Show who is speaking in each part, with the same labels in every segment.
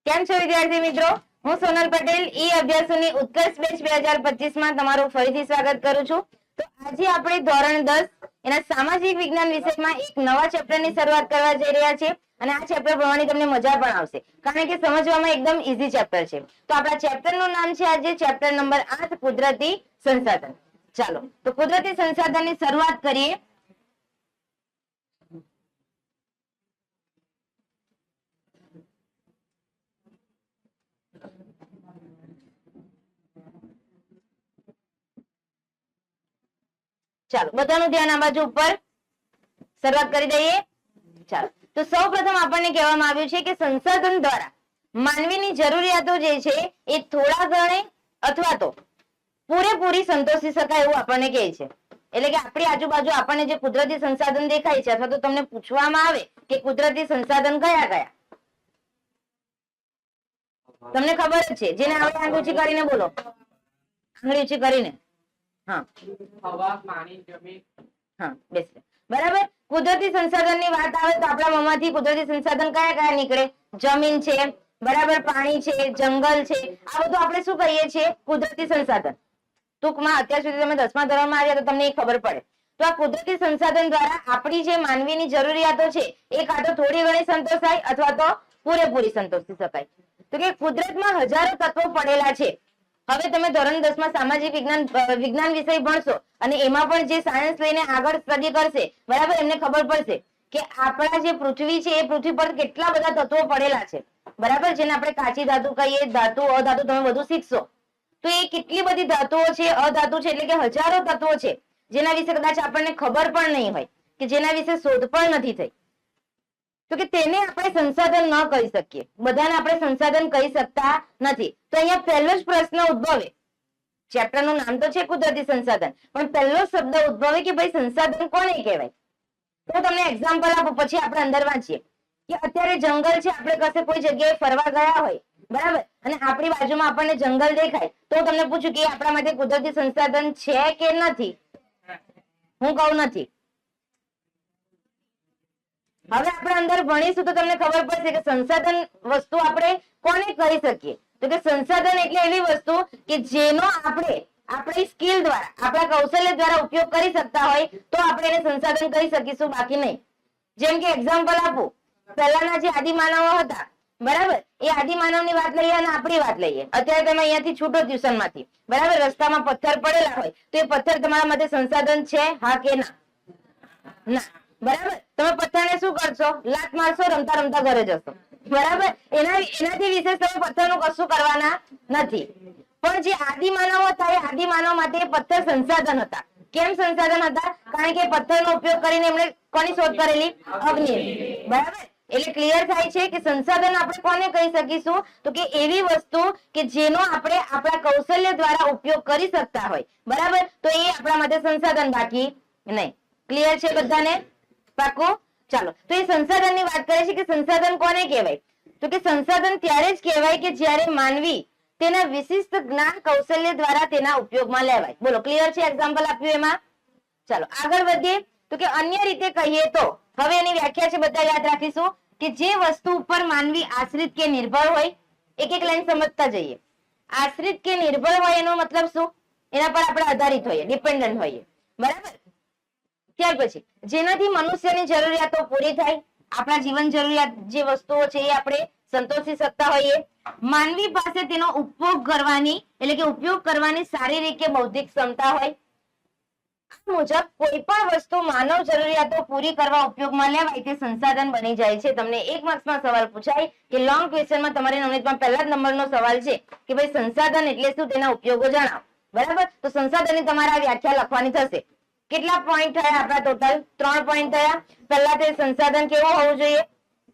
Speaker 1: કેમ છો વિદ્યાર્થી મિત્રો? હું સોનલ પટેલ ઈ અભ્યાસોની ઉત્કર્ષ બેચ 2025 માં તમારું ફરીથી સ્વાગત કરું છું. તો આજે આપણે ધોરણ 10 એના સામાજિક વિજ્ઞાન વિષયમાં એક નવા ચેપ્ટરની શરૂઆત કરવા જઈ રહ્યા છે અને આ ચેપ્ટર ભણવાની તમને મજા પણ આવશે કારણ કે સમજવામાં એકદમ ઈઝી ચેપ્ટર છે. તો આપણા ચેપ્ટરનું નામ છે આજે ચેપ્ટર નંબર 8 કુદરતી સંસાધન. ચાલો તો કુદરતી સંસાધનની શરૂઆત કરીએ. ચાલો બધાનું ધ્યાન આ બાજુ ઉપર. શરૂઆત કરી દઈએ. ચાલો તો સૌપ્રથમ આપણને કહેવામાં આવ્યું છે કે સંસાધન દ્વારા માનવીની જરૂરિયાતો જે છે એ થોડા ઘણે અથવા તો પૂરેપૂરી સંતોષી શકાય એવું આપણને કહે છે. એટલે કે આપણી આજુબાજુ આપણને જે કુદરતી સંસાધન દેખાય છે અથવા તો તમને પૂછવામાં આવે કે કુદરતી સંસાધન કયા કયા તમને ખબર જ છે. જેને આપણે આંગળી ઊંચી કરીને બોલો, આંગળી ઊંચી કરીને. હા
Speaker 2: હવા, પાણી, જમીન.
Speaker 1: હા બેસ. બરાબર. કુદરતી સંસાધનની વાત આવે તો આપણા મોંમાંથી કુદરતી સંસાધન કયા કયા નીકળે? જમીન છે, બરાબર, પાણી છે, જંગલ છે. આ બધું આપણે શું કહીએ છીએ? કુદરતી સંસાધન. ટૂંકમાં અત્યાર સુધી તમે 10મા ધોરણમાં આવ્યા તો તમને એ ખબર પડે. તો આ કુદરતી સંસાધન દ્વારા આપણી જે માનવીની જરૂરિયાતો છે એ કાં તો થોડી ઘણી સંતોષાય અથવા તો પૂરેપૂરી સંતોષી શકાય. તો કે કુદરતમાં હજારો તત્વો પડેલા છે. હવે તમે ધોરણ 10માં સામાજિક વિજ્ઞાન વિષય ભણશો અને એમાં પણ જે સાયન્સ લઈને આગળ સ્ટડી કરશે, બરાબર, એમને ખબર પડશે કે આપણા જે પૃથ્વી છે એ પૃથ્વી પર કેટલા બધા તત્વો પડેલા છે, બરાબર, જેને આપણે કાચી ધાતુ કહીએ, ધાતુ, અધાતુ, તમે બધું શીખશો. તો એ કેટલી બધી ધાતુઓ છે, અધાતુ છે, એટલે કે હજારો તત્વો છે જેના વિશે કદાચ આપણને ખબર પણ નહીં હોય કે જેના વિશે શોધ પણ નથી થઈ. તો કે તેને આપણે સંસાધન ન કહી શકીએ. બધાને આપણે સંસાધન કહી શકતા નથી. તો અહીંયા પહેલો જ પ્રશ્ન ઉદ્ભવે. ચેપ્ટરનું નામ તો છે કુદરતી સંસાધન, પણ પહેલો શબ્દ ઉદ્ભવે કે ભાઈ સંસાધન કોને કહેવાય? તો તમને એક્ઝામ્પલ આપો, પછી આપણે અંદર વાંચીએ કે અત્યારે જંગલ છે, આપણે કશે કોઈ જગ્યાએ ફરવા ગયા હોય, બરાબર, અને આપણી બાજુમાં આપણને જંગલ દેખાય તો તમને પૂછું કે આપણા માટે કુદરતી સંસાધન છે કે નથી? હું કહું નથી. હવે આપણે અંદર ભણીશું તો તમને ખબર પડશે કે સંસાધન વસ્તુ આપણે કોને કહી શકીએ. તો કે સંસાધન એટલે એવી વસ્તુ કે જેનો આપણે આપણી સ્કિલ દ્વારા, આપણા કૌશલ્ય દ્વારા ઉપયોગ કરી શકતા હોય તો આપણે એને સંસાધન કહી શકીશું, બાકી નહીં. જેમ કે એક્ઝામ્પલ આપું, પહેલાના જે આદિમાનવો હતા, બરાબર, એ આદિમાનવની વાત લઈએ અને આપણી વાત લઈએ. અત્યારે તમે અહીંયાથી છૂટો ટ્યુશનમાંથી, બરાબર, રસ્તામાં પથ્થર પડેલા હોય તો એ પથ્થર તમારા માટે સંસાધન છે, હા કે ના? ના. બરાબર, તમે પથ્થરને શું કરશો? લાત મારશો, રમતા રમતા ઘરે જશો, બરાબર. એનાથી વિશેષ તમે પથ્થરનું કશું કરવાના નથી. પણ જે આદિમાનવો હતા એ આદિમાનવ માટે પથ્થર સંસાધન હતા. કેમ સંસાધન હતા? કારણ કે પથ્થરનો ઉપયોગ કરીને એમણે કોની શોધ કરેલી? અગ્નિ. બરાબર. એટલે ક્લિયર થાય છે કે સંસાધન આપણે કોને કહી શકીશું? તો કે એવી વસ્તુ કે જેનો આપણે આપણા કૌશલ્ય દ્વારા ઉપયોગ કરી શકતા હોય, બરાબર, તો એ આપણા માટે સંસાધન, બાકી નહીં. ક્લિયર છે બધાને? પાકું? ચાલો તો એ સંસાધનની વાત કરે છે કે સંસાધન કોને કહેવાય? તો કે સંસાધન ત્યારે જ કહેવાય કે જ્યારે માનવી તેના વિશિષ્ટ જ્ઞાન કૌશલ્ય દ્વારા તેના ઉપયોગમાં લેવાય. બોલો ક્લિયર છે? એક્ઝામ્પલ આપ્યું એમાં. ચાલો આગળ વધીએ. તો કે અન્ય રીતે કહીએ તો, હવે એની વ્યાખ્યા છે, બધા યાદ રાખીશું કે જે વસ્તુ ઉપર માનવી આશ્રિત કે નિર્ભર હોય. એક એક લાઈન સમજતા જઈએ. આશ્રિત કે નિર્ભર હોય એનો મતલબ શું? એના પર આપણે આધારિત હોઈએ, ડિપેન્ડન્ટ હોઈએ, બરાબર. ત્યાર પછી જેનાથી મનુષ્યની જરૂરિયાતો પૂરી થાય, આપણા જીવન જરૂરિયાત જે વસ્તુઓ છે એ આપણે સંતોષી શકતા હોઈએ. માનવી પાસે તેનો ઉપયોગ કરવાની, એટલે કે ઉપયોગ કરવાની શારીરિક કે બૌદ્ધિક ક્ષમતા હોય. આ મુજબ કોઈ પણ વસ્તુ માનવ જરૂરિયાતો પૂરી કરવા ઉપયોગમાં લેવાય તે સંસાધન બની જાય છે. તમને 1 માર્ક્સમાં સવાલ પૂછાય કે લોંગ ક્વેશ્ચનમાં તમારી નોલેજમાં પહેલા જ નંબરનો સવાલ છે કે ભાઈ સંસાધન એટલે શું, તેના ઉપયોગો જણાવો, બરાબર. તો સંસાધનની તમારે આ વ્યાખ્યા લખવાની થશે. કેટલા પોઈન્ટ થયા આપણા? ટોટલ 3 પોઈન્ટ થયા. પહેલા તે સંસાધન કેવું હોવું જોઈએ?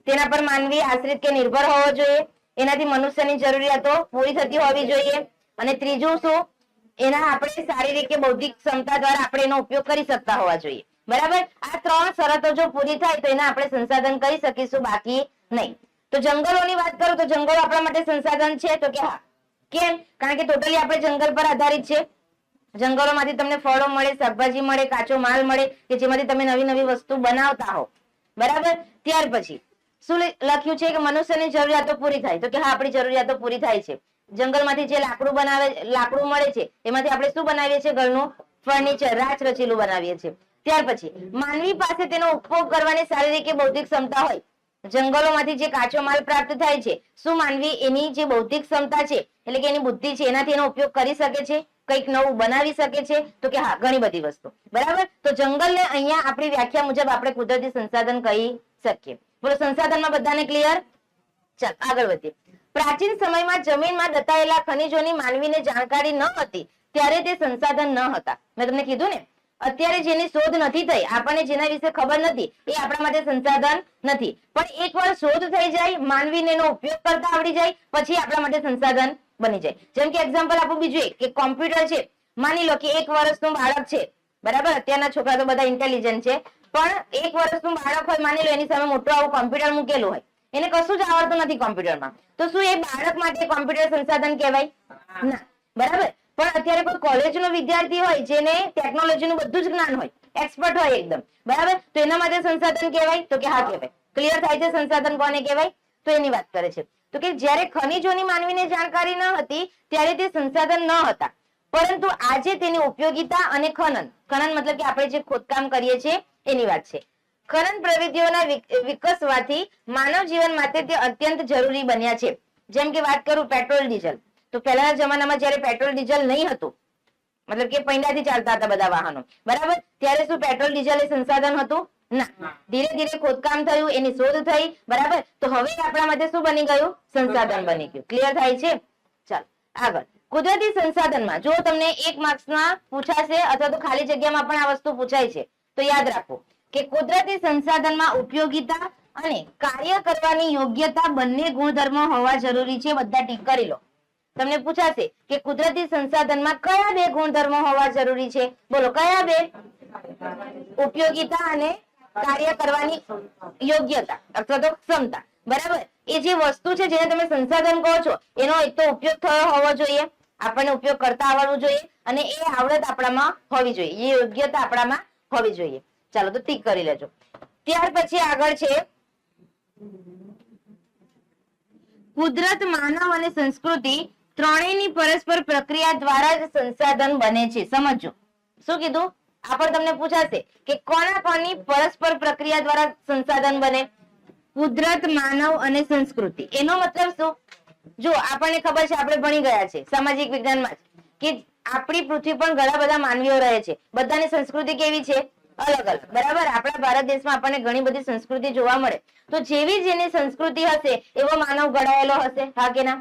Speaker 1: તેના પર માનવી આશ્રિત કે નિર્ભર હોવો જોઈએ. એનાથી મનુષ્યની જરૂરિયાતો પૂરી થતી હોવી જોઈએ. અને ત્રીજું શું? એના આપણે શારીરિક કે બૌદ્ધિક ક્ષમતા દ્વારા આપણે એનો ઉપયોગ કરી શકતા હોવા જોઈએ, બરાબર. આ 3 શરતો જો પૂરી થાય તો એને આપણે સંસાધન કહી શકીશું, બાકી નહીં. તો જંગલોની વાત કરું તો જંગલો આપણા માટે સંસાધન છે? તો કે હા. કેમ? કારણ કે ટોટલી આપણે જંગલ પર આધારિત છે. જંગલોમાંથી તમને ફળો મળે, શાકભાજી મળે, કાચો માલ મળે કે જેમાંથી તમે નવી નવી વસ્તુ બનાવતા હો, બરાબર. ત્યાર પછી શું લખ્યું છે કે મનુષ્યની જરૂરિયાતો પૂરી થાય, તો કે હા આપણી જરૂરિયાતો પૂરી થાય છે. જંગલમાંથી જે લાકડું મળે છે એમાંથી આપણે શું બનાવીએ છીએ? ઘરનું ફર્નિચર, રાચ રચીલું બનાવીએ છીએ. ત્યાર પછી માનવી પાસે તેનો ઉપયોગ કરવાની શારીરિક કે બૌદ્ધિક ક્ષમતા હોય. જંગલોમાંથી જે કાચો માલ પ્રાપ્ત થાય છે, શું માનવી એની જે બૌદ્ધિક ક્ષમતા છે એટલે કે એની બુદ્ધિ છે એનાથી એનો ઉપયોગ કરી શકે છે, કંઈક નવું બનાવી શકે છે? તો કે હા, ઘણી બધી વસ્તુ. બરાબર. તો જંગલને અહીંયા આપણી વ્યાખ્યા મુજબ આપણે કુદરતી સંસાધન કહી શકીએ. બોલો, સંસાધનમાં બધાને ક્લિયર? ચાલ આગળ વધીએ. પ્રાચીન સમયમાં જમીનમાં દટાયેલા ખનિજોની માનવીને જાણકારી ન હતી ત્યારે તે સંસાધન ન હતા. મેં તમને કીધું ને, અત્યારે જેની શોધ નથી થઈ, આપણને જેના વિશે ખબર નથી, એ આપણા માટે સંસાધન નથી. પણ એકવાર શોધ થઈ જાય, માનવીને એનો ઉપયોગ કરતા આવડી જાય, પછી આપણા માટે સંસાધન બની જાય. જેમ કે એક્ઝામ્પલ આપું બીજું એક, કે કોમ્પ્યુટર છે. માની લો કે 1 વર્ષનું બાળક છે, બરાબર. અત્યારના છોકરા તો બધા ઇન્ટેલિજન્ટ છે, પણ 1 વર્ષનું બાળક હોય, માની લો એની સામે મોટું આવું કોમ્પ્યુટર મૂકેલું હોય, એને કશું જ આવડતું નથી કોમ્પ્યુટરમાં, તો શું એ બાળક માટે કોમ્પ્યુટર સંસાધન કહેવાય? ના. બરાબર. પણ અત્યારે કોઈ કોલેજનો વિદ્યાર્થી હોય જેને ટેકનોલોજીનું બધું જ જ્ઞાન હોય, એક્સપર્ટ હોય એકદમ, બરાબર, તો એના માટે સંસાધન કહેવાય? તો કે હા કહેવાય. ક્લિયર થાય છે સંસાધન કોને કહેવાય? તો એની વાત કરે છે. તો કે જ્યારે ખનિજોની માનવીને જાણકારી ન હતી ત્યારે તે સંસાધન ન હતા, પરંતુ આજે તેની ઉપયોગિતા અને ખનન મતલબ કે આપણે જે ખોદકામ કરીએ છીએ એની વાત છે. ખનન પ્રવૃત્તિઓના વિકસવાથી માનવ જીવન માટે તે અત્યંત જરૂરી બન્યા છે. જેમ કે વાત કરું પેટ્રોલ ડીઝલ, તો પહેલાના જમાનામાં જ્યારે પેટ્રોલ ડીઝલ નહીં હતું, મતલબ કે પૈંડાથી ચાલતા હતા બધા વાહનો, બરાબર, ત્યારે શું પેટ્રોલ ડીઝલ એ સંસાધન હતું? ના. ધીરે ધીરે ખોદકામ થયું, એની શોધ થઈ, બરાબર, તો હવે આપણા માટે શું બની ગયું? સંસાધન બની ગયું. ક્લિયર થાય છે? ચાલો આગળ. કુદરતી સંસાધનમાં જો તમને 1 માર્ક્સમાં પૂછાશે અથવા તો ખાલી જગ્યામાં પણ આ વસ્તુ પૂછાય છે, તો યાદ રાખો કે કુદરતી સંસાધનમાં ઉપયોગિતા અને કાર્ય કરવાની યોગ્યતા બંને ગુણધર્મો હોવા જરૂરી છે. બધા ટીક કરી લો. તમને પૂછાશે કે કુદરતી સંસાધનમાં કયા 2 ગુણધર્મો હોવા જરૂરી છે? બોલો, કયા 2? ઉપયોગિતા અને કાર્ય કરવાની યોગ્યતા અથવા તો ક્ષમતા. બરાબર. એ જે વસ્તુ છે જેને તમે સંસાધન કહો છો એનો એક તો ઉપયોગ થયો હોવો જોઈએ, આપણને ઉપયોગ કરતા આવડવું જોઈએ, અને એ આવડત આપણામાં હોવી જોઈએ, એ યોગ્યતા આપણામાં હોવી જોઈએ. ચાલો તો ટીક કરી લેજો. ત્યાર પછી આગળ છે કુદરત, માનવ અને સંસ્કૃતિ ત્રણેયની પરસ્પર પ્રક્રિયા દ્વારા જ સંસાધન બને છે. સમજો શું કીધું? આ પણ તમને પૂછાશે કે કોની પરસ્પર પ્રક્રિયા દ્વારા સંસાધન બને? કુદરત, માનવ અને સંસ્કૃતિ. એનો મતલબ શું? જો આપણને ખબર છે, આપણે ભણી ગયા છે સામાજિક વિજ્ઞાનમાં કે આપણી પૃથ્વી પર ઘણા બધા માનવીઓ રહે છે, બધાની સંસ્કૃતિ કેવી છે? અલગ અલગ. બરાબર. આપણા ભારત દેશમાં આપણને ઘણી બધી સંસ્કૃતિ જોવા મળે, તો જેવી જેની સંસ્કૃતિ હશે એવો માનવ ઘડાયેલો હશે. હા કે ના?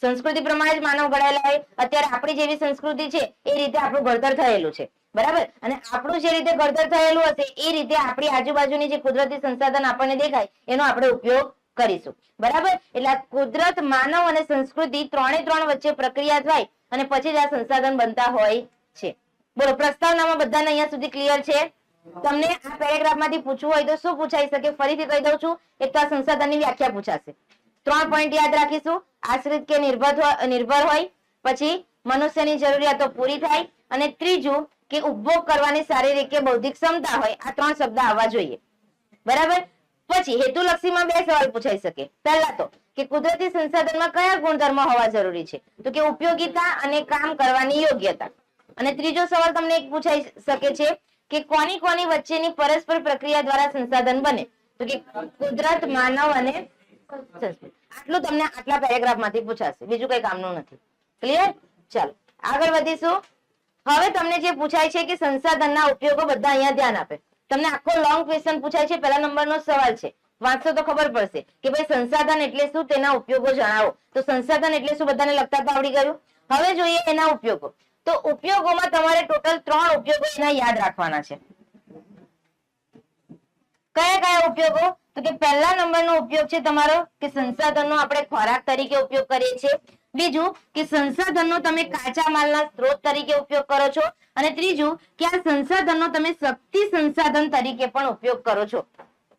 Speaker 1: સંસ્કૃતિ પ્રમાણે જ માનવ ઘડાયેલા હોય. અત્યારે આપણી જેવી સંસ્કૃતિ છે એ રીતે આપણું ઘડતર થયેલું છે, બરાબર, અને આપણું જે રીતે ઘડતર થયેલું હશે એ રીતે આપણી આજુબાજુની જે કુદરતી સંસાધન આપણને દેખાય એનો આપણે ઉપયોગ કરીશું. બરાબર. એટલે કુદરત, માનવ અને સંસ્કૃતિ ત્રણે વચ્ચે પ્રક્રિયા થાય અને પછી જ આ સંસાધન બનતા હોય છે. બોલો, પ્રસ્તાવનામાં બધાને અહીંયા સુધી ક્લિયર છે? તમને આ પેરેગ્રાફમાંથી પૂછવું હોય તો શું પૂછાઈ શકે? ફરીથી કહી દઉં છું. એક તો આ સંસાધનની વ્યાખ્યા પૂછાશે. 3 પોઈન્ટ યાદ રાખીશું. આશ્રિત કે નિર્ભર હોય, પછી મનુષ્યની જરૂરિયાતો પૂરી થાય, અને ત્રીજું કે ઉપભોગ કરવાની શારીરિક કે બૌદ્ધિક ક્ષમતા હોય. આ 3 શબ્દ આવવા જોઈએ. બરાબર. પછી હેતુલક્ષીમાં 2 સવાલ પૂછાઈ શકે. પહેલા તો કે કુદરતી સંસાધનમાં કયા ગુણધર્મો હોવા જરૂરી છે? તો કે ઉપયોગિતા અને કામ કરવાની યોગ્યતા. અને ત્રીજો સવાલ તમને એક પૂછાઈ શકે છે કે કોની વચ્ચેની પરસ્પર પ્રક્રિયા દ્વારા સંસાધન બને? તો કે કુદરત, માનવ અને સંસ્કૃતિ. આટલું તમને આટલા પેરેગ્રાફમાંથી પૂછાશે, બીજું કઈ કામનું નથી. ક્લિયર? ચાલો આગળ વધીશું. હવે તમને જે પૂછાય છે કે સંસાધનના ઉપયોગો, બધા અહીંયા ધ્યાન આપે. તમને આખો લોંગ ક્વેશ્ચન પૂછાય છે. પહેલા નંબરનો સવાલ છે, વાંચશો તો ખબર પડશે કે ભાઈ સંસાધન એટલે શું, તેના ઉપયોગો જણાવો. તો સંસાધન એટલે શું બધાને લખતા તો આવડી ગયું. હવે જોઈએ એના ઉપયોગો. તો ઉપયોગોમાં તમારે ટોટલ 3 ઉપયોગો એના યાદ રાખવાના છે. કયા ઉપયોગો? તો કે પહેલા નંબરનો ઉપયોગ છે તમારો કે સંસાધનનો આપણે ખોરાક તરીકે ઉપયોગ કરીએ છીએ. બીજું કે સંસાધનનો તમે કાચા માલના સ્ત્રોત તરીકે ઉપયોગ કરો છો, અને ત્રીજું કે આ સંસાધનનો તમે શક્તિ સંસાધન તરીકે પણ ઉપયોગ કરો છો.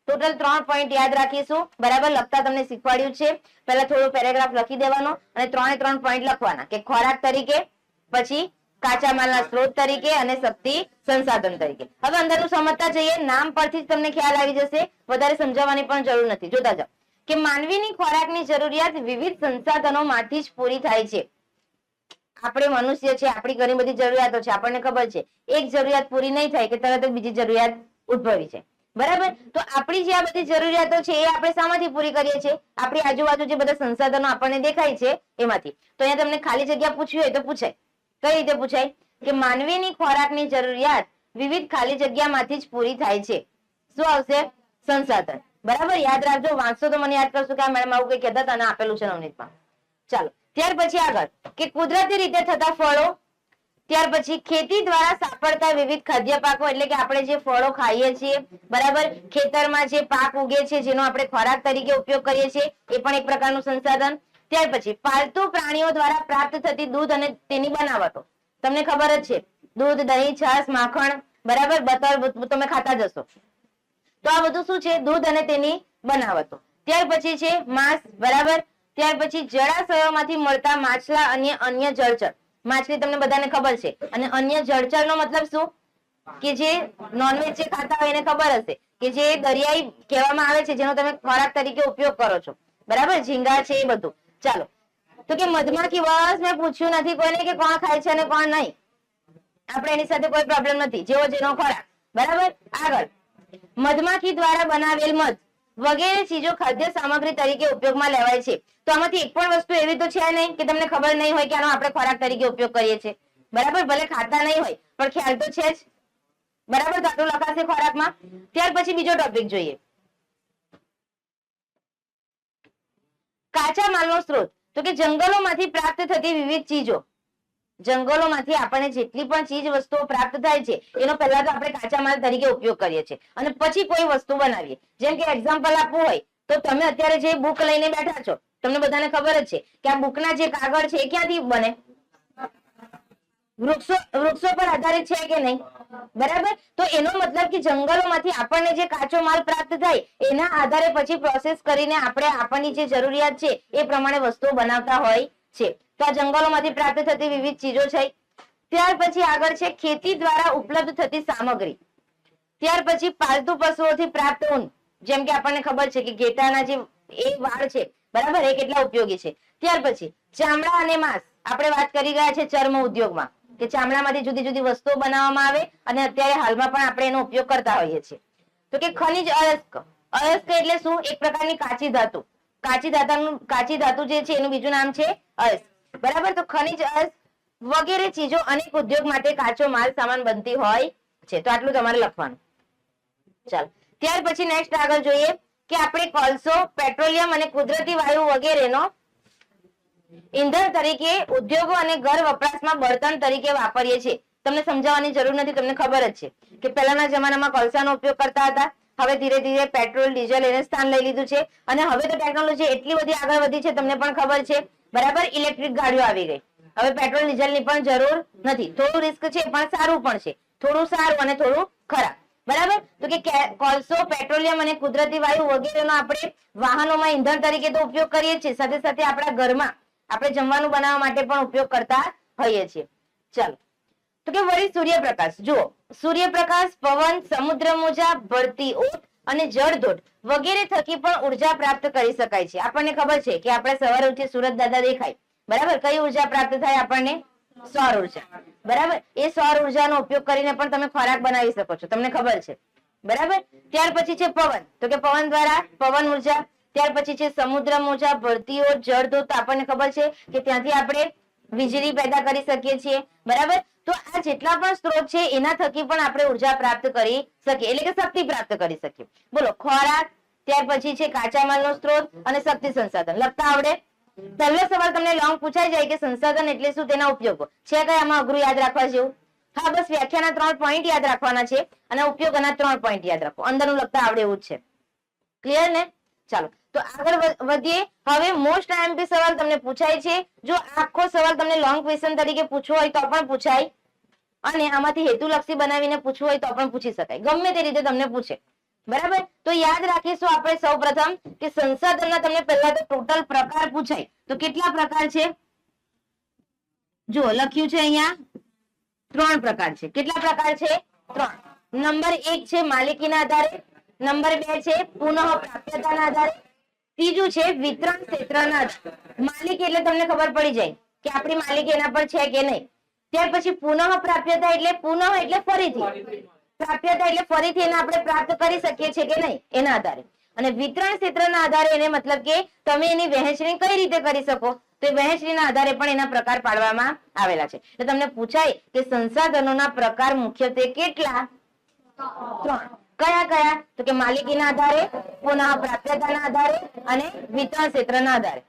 Speaker 1: ટોટલ 3 પોઈન્ટ યાદ રાખીશું. બરાબર. લખતા તમને શીખવાડ્યું છે. પહેલા થોડો પેરેગ્રાફ લખી દેવાનો અને 3 પોઈન્ટ લખવાના કે ખોરાક તરીકે, પછી કાચા માલના સ્ત્રોત તરીકે અને શક્તિ સંસાધન તરીકે. હવે અંદરનું સમજતા જઈએ. નામ પરથી જ તમને ખ્યાલ આવી જશે, વધારે સમજાવવાની પણ જરૂર નથી. જોતા જાઓ કે માનવીની ખોરાકની જરૂરિયાત વિવિધ સંસાધનોમાંથી જ પૂરી થાય છે. આપણે મનુષ્ય છે, આપણી ઘણી બધી જરૂરિયાતો છે, આપણને ખબર છે. એક જરૂરિયાત પૂરી નહીં થાય કે તરત જ બીજી જરૂરિયાત ઉદ્ભવી છે. બરાબર? તો આપણી જે આ બધી જરૂરિયાતો છે એ આપણે શામાંથી પૂરી કરીએ છીએ? આપણી આજુબાજુ જે બધા સંસાધનો આપણને દેખાય છે એમાંથી. તો અહીંયા તમને ખાલી જગ્યા પૂછવી હોય તો પૂછાય. કઈ રીતે પૂછાય? કે માનવીની ખોરાકની જરૂરિયાત વિવિધ ખાલી જગ્યામાંથી જ પૂરી થાય છે. શું આવશે? સંસાધન. બરાબર? યાદ રાખજો, વાંચશો તો મને યાદ કરશો કે આ મેડમ આવું કઈ કહેતા હતા અને આપેલું છે નવનીતમાં. ચાલો, ત્યાર પછી આગળ કે કુદરતી રીતે થતા ફળો, ત્યાર પછી ખેતી દ્વારા સાંપડતા વિવિધ ખાદ્ય પાકો, એટલે કે આપણે જે ફળો ખાઈએ છીએ, બરાબર, ખેતરમાં જે પાક ઉગે છે જેનો આપણે ખોરાક તરીકે ઉપયોગ કરીએ છીએ, એ પણ એક પ્રકારનું સંસાધન. ત્યાર પછી પાલતુ પ્રાણીઓ દ્વારા પ્રાપ્ત થતી દૂધ અને તેની બનાવટો. તમને ખબર જ છે, દૂધ, દહીં, છાશ, માખણ, બરાબર, બટર તમે ખાતા જ હશો. તો આ બધું શું છે? દૂધ અને તેની બનાવટો. ત્યાર પછી છે માંસ, બરાબર. ત્યાર પછી જળાશયોમાંથી મળતા માછલા અને અન્ય જળચર. માછલી તમને બધાને ખબર છે. અને અન્ય જળચર નો મતલબ શું? કે જે નોનવેજ જે ખાતા હોય એને ખબર હશે કે જે દરિયાઈ કહેવામાં આવે છે, જેનો તમે ખોરાક તરીકે ઉપયોગ કરો છો, બરાબર, ઝીંગા છે એ બધું. ચાલો, તો કે મધમાખી, બસ મેં પૂછ્યું નથી કોઈને કે કોણ ખાય છે અને કોણ નહીં. આપણે એની સાથે કોઈ પ્રોબ્લેમ નથી, જેવો જેનો ખોરાક. બરાબર? આગળ, મધમાખી દ્વારા બનાવેલ મધ વગેરે ચીજો ખાદ્ય સામગ્રી તરીકે ઉપયોગમાં લેવાય છે. તો આમાંથી એક પણ વસ્તુ એવી તો છે નહીં કે તમને ખબર નહીં હોય કે આનો આપણે ખોરાક તરીકે ઉપયોગ કરીએ છીએ. બરાબર? ભલે ખાતા નહીં હોય પણ ખ્યાલ તો છે જ. બરાબર? તો આટલું લખાશે ખોરાકમાં. ત્યાર પછી બીજો ટોપિક જોઈએ, કાચા માલનો સ્ત્રોત. તો કે જંગલોમાંથી પ્રાપ્ત થતી વિવિધ ચીજો. જંગલોમાંથી આપણને જેટલી પણ ચીજ વસ્તુઓ પ્રાપ્ત થાય છે એનો પહેલા તો આપણે કાચા માલ તરીકે ઉપયોગ કરીએ છીએ અને પછી કોઈ વસ્તુ બનાવીએ. જેમ કે એક્ઝામ્પલ આપવું હોય તો તમે અત્યારે જે બુક લઈને બેઠા છો, તમને બધાને ખબર જ છે કે આ બુકના જે કાગળ છે એ ક્યાંથી બને? વૃક્ષો પર આધારિત છે કે નહીં? બરાબર? તો એનો મતલબ કે જંગલોમાંથી આપણને જે કાચો માલ પ્રાપ્ત થાય એના આધારે પછી પ્રોસેસ કરીને આપણે આપણની જે જરૂરિયાત છે એ પ્રમાણે વસ્તુઓ બનાવતા હોય છે. તો આ જંગલોમાંથી પ્રાપ્ત થતી વિવિધ ચીજો છે. ત્યાર પછી આગળ છે ખેતી દ્વારા ઉપલબ્ધ થતી સામગ્રી. ત્યાર પછી પાલતુ પશુઓથી પ્રાપ્ત ઊન. જેમ કે આપણને ખબર છે કે ઘેટાના જે એ વાળ છે, બરાબર, એ કેટલા ઉપયોગી છે. ત્યાર પછી ચામડા અને માંસ. આપણે વાત કરી ગયા છે ચર્મ ઉદ્યોગમાં કે ચામડામાંથી જુદી જુદી વસ્તુઓ બનાવવામાં આવે અને અત્યારે હાલમાં પણ આપણે એનો ઉપયોગ કરતા હોઈએ છીએ. તો કે ખનિજ અયસ્ક. અયસ્ક એટલે શું? એક પ્રકારની કાચી ધાતુ. કાચી ધાતુ જે છે એનું બીજું નામ છે અયસ્ક. બરાબર? તો ખનિજ અયસ્ક વગેરે ચીજો અનેક ઉદ્યોગ માટે કાચો માલ સામાન બનતી હોય છે. તો આટલું તમારે લખવાનું. ચાલો, ત્યાર પછી નેક્સ્ટ આગળ જોઈએ કે આપણે કોલસો, પેટ્રોલિયમ અને કુદરતી વાયુ વગેરેનો ઈંધણ તરીકે ઉદ્યોગો અને ઘર વપરાશમાં બળતણ તરીકે વાપરીએ છીએ. તમને સમજાવવાની જરૂર નથી, તમને ખબર જ છે કે પહેલાના જમાનામાં કોલસાનો ઉપયોગ કરતા હતા. હવે ધીરે ધીરે પેટ્રોલ, ડીઝલ એને સ્થાન લઈ લીધું છે અને હવે તો ટેકનોલોજી એટલી બધી આગળ વધી છે, તમને પણ ખબર છે. બરાબર? ઇલેક્ટ્રિક ગાડીઓ આવી ગઈ. હવે પેટ્રોલ ડીઝલની પણ જરૂર નથી. થોડું રિસ્ક છે પણ સારું પણ છે. થોડું સારું અને થોડું ખરાબ. બરાબર? તો કે કોલસો, પેટ્રોલિયમ અને કુદરતી વાયુ વગેરેનો આપણે વાહનોમાં ઈંધણ તરીકે તો ઉપયોગ કરીએ છીએ, સાથે સાથે આપણા ઘરમાં આપણે જમવાનું બનાવવા માટે પણ ઉપયોગ કરતા હોઈએ છીએ. ચાલો, તો કે વળી સૂર્યપ્રકાશ. જુઓ, સૂર્યપ્રકાશ, પવન, સમુદ્ર મોજા, ભરતી ઓટ અને જળધોધ વગેરે થકી પણ ઉર્જા પ્રાપ્ત કરી શકાય છે. આપણને ખબર છે કે આપણે સવારે ઉઠી સૂરજ દાદા દેખાય, બરાબર, કઈ ઉર્જા પ્રાપ્ત થાય આપણને? સૌર ઉર્જા. બરાબર? એ સૌર ઉર્જાનો ઉપયોગ કરીને પણ તમે ખોરાક બનાવી શકો છો, તમને ખબર છે. બરાબર? ત્યાર પછી છે પવન. તો કે પવન દ્વારા પવન ઉર્જા. ત્યાર પછી છે સમુદ્ર મોજા, ભરતીઓ, જળધોધ. તો આપણને ખબર છે કે ત્યાંથી આપણે વીજળી પેદા કરી શકીએ છીએ. બરાબર? તો આ જેટલા પણ સ્ત્રોત છે એના થકી પણ આપણે ઉર્જા પ્રાપ્ત કરી શકીએ, એટલે કે શક્તિ પ્રાપ્ત કરી શકીએ. બોલો, ખોરાક, ત્યાર પછી છે કાચા માલનો સ્ત્રોત અને શક્તિ સંસાધન. લખતા આવડે? પહેલો સવાલ તમને લોંગ પૂછાઈ જાય કે સંસાધન એટલે શું, તેના ઉપયોગો છે કઈ આમાં અઘરું યાદ રાખવા જેવું? હા, બસ વ્યાખ્યાના 3 પોઈન્ટ યાદ રાખવાના છે અને ઉપયોગના 3 પોઈન્ટ યાદ રાખો. અંદરનું લખતા આવડે એવું જ છે. ક્લિયર ને? ચાલો, તો આગળ વધીએ. હવે મોસ્ટ આઈએમપી સવાલ તમને પૂછાય છે. જો આખો સવાલ તમને લોંગ ક્વેશ્ચન તરીકે પૂછવો હોય તો પણ પૂછાય અને આમાંથી હેતુલક્ષી બનાવીને પૂછવું હોય તો પણ પૂછી શકાય. ગમે તે રીતે તમને પૂછે. બરાબર? તો યાદ રાખીશું આપણે સૌપ્રથમ કે સંસાધનના તમને પહેલા તો ટોટલ પ્રકાર પૂછાય. તો કેટલા પ્રકાર છે? જો લખ્યું છે અહીંયા ત્રણ પ્રકાર છે. કેટલા પ્રકાર છે? ત્રણ. નંબર 1 છે માલિકીના આધારે, નંબર 2 છે પુનઃ પ્રાપ્યતાના આધારે, ત્રીજું છે વિતરણ ક્ષેત્રના આધારે. માલિક એટલે તમને ખબર પડી જાય કે આપણી માલિકી એના પર છે કે નહીં. ત્યાર પછી પુનઃ પ્રાપ્યતા એટલે પુનઃ એટલે ફરીથી, પ્રાપ્યતા એટલે ફરીથી એને આપણે પ્રાપ્ત કરી શકીએ છીએ કે નહીં એના આધારે. અને વિતરણ ક્ષેત્રના આધારે એને મતલબ કે તમે એની વહેંચણી કઈ રીતે કરી શકો, તો એ વહેંચણીના આધારે પણ એના પ્રકાર પાડવામાં આવેલા છે. એટલે તમને પૂછાય કે સંસાધનોના પ્રકાર મુખ્યત્વે કેટલા? 3. કયા કયા? તો કે માલિકીના આધારે, પુનઃ પ્રાપ્યતાના આધારે અને વિતરણ ક્ષેત્રના આધારે.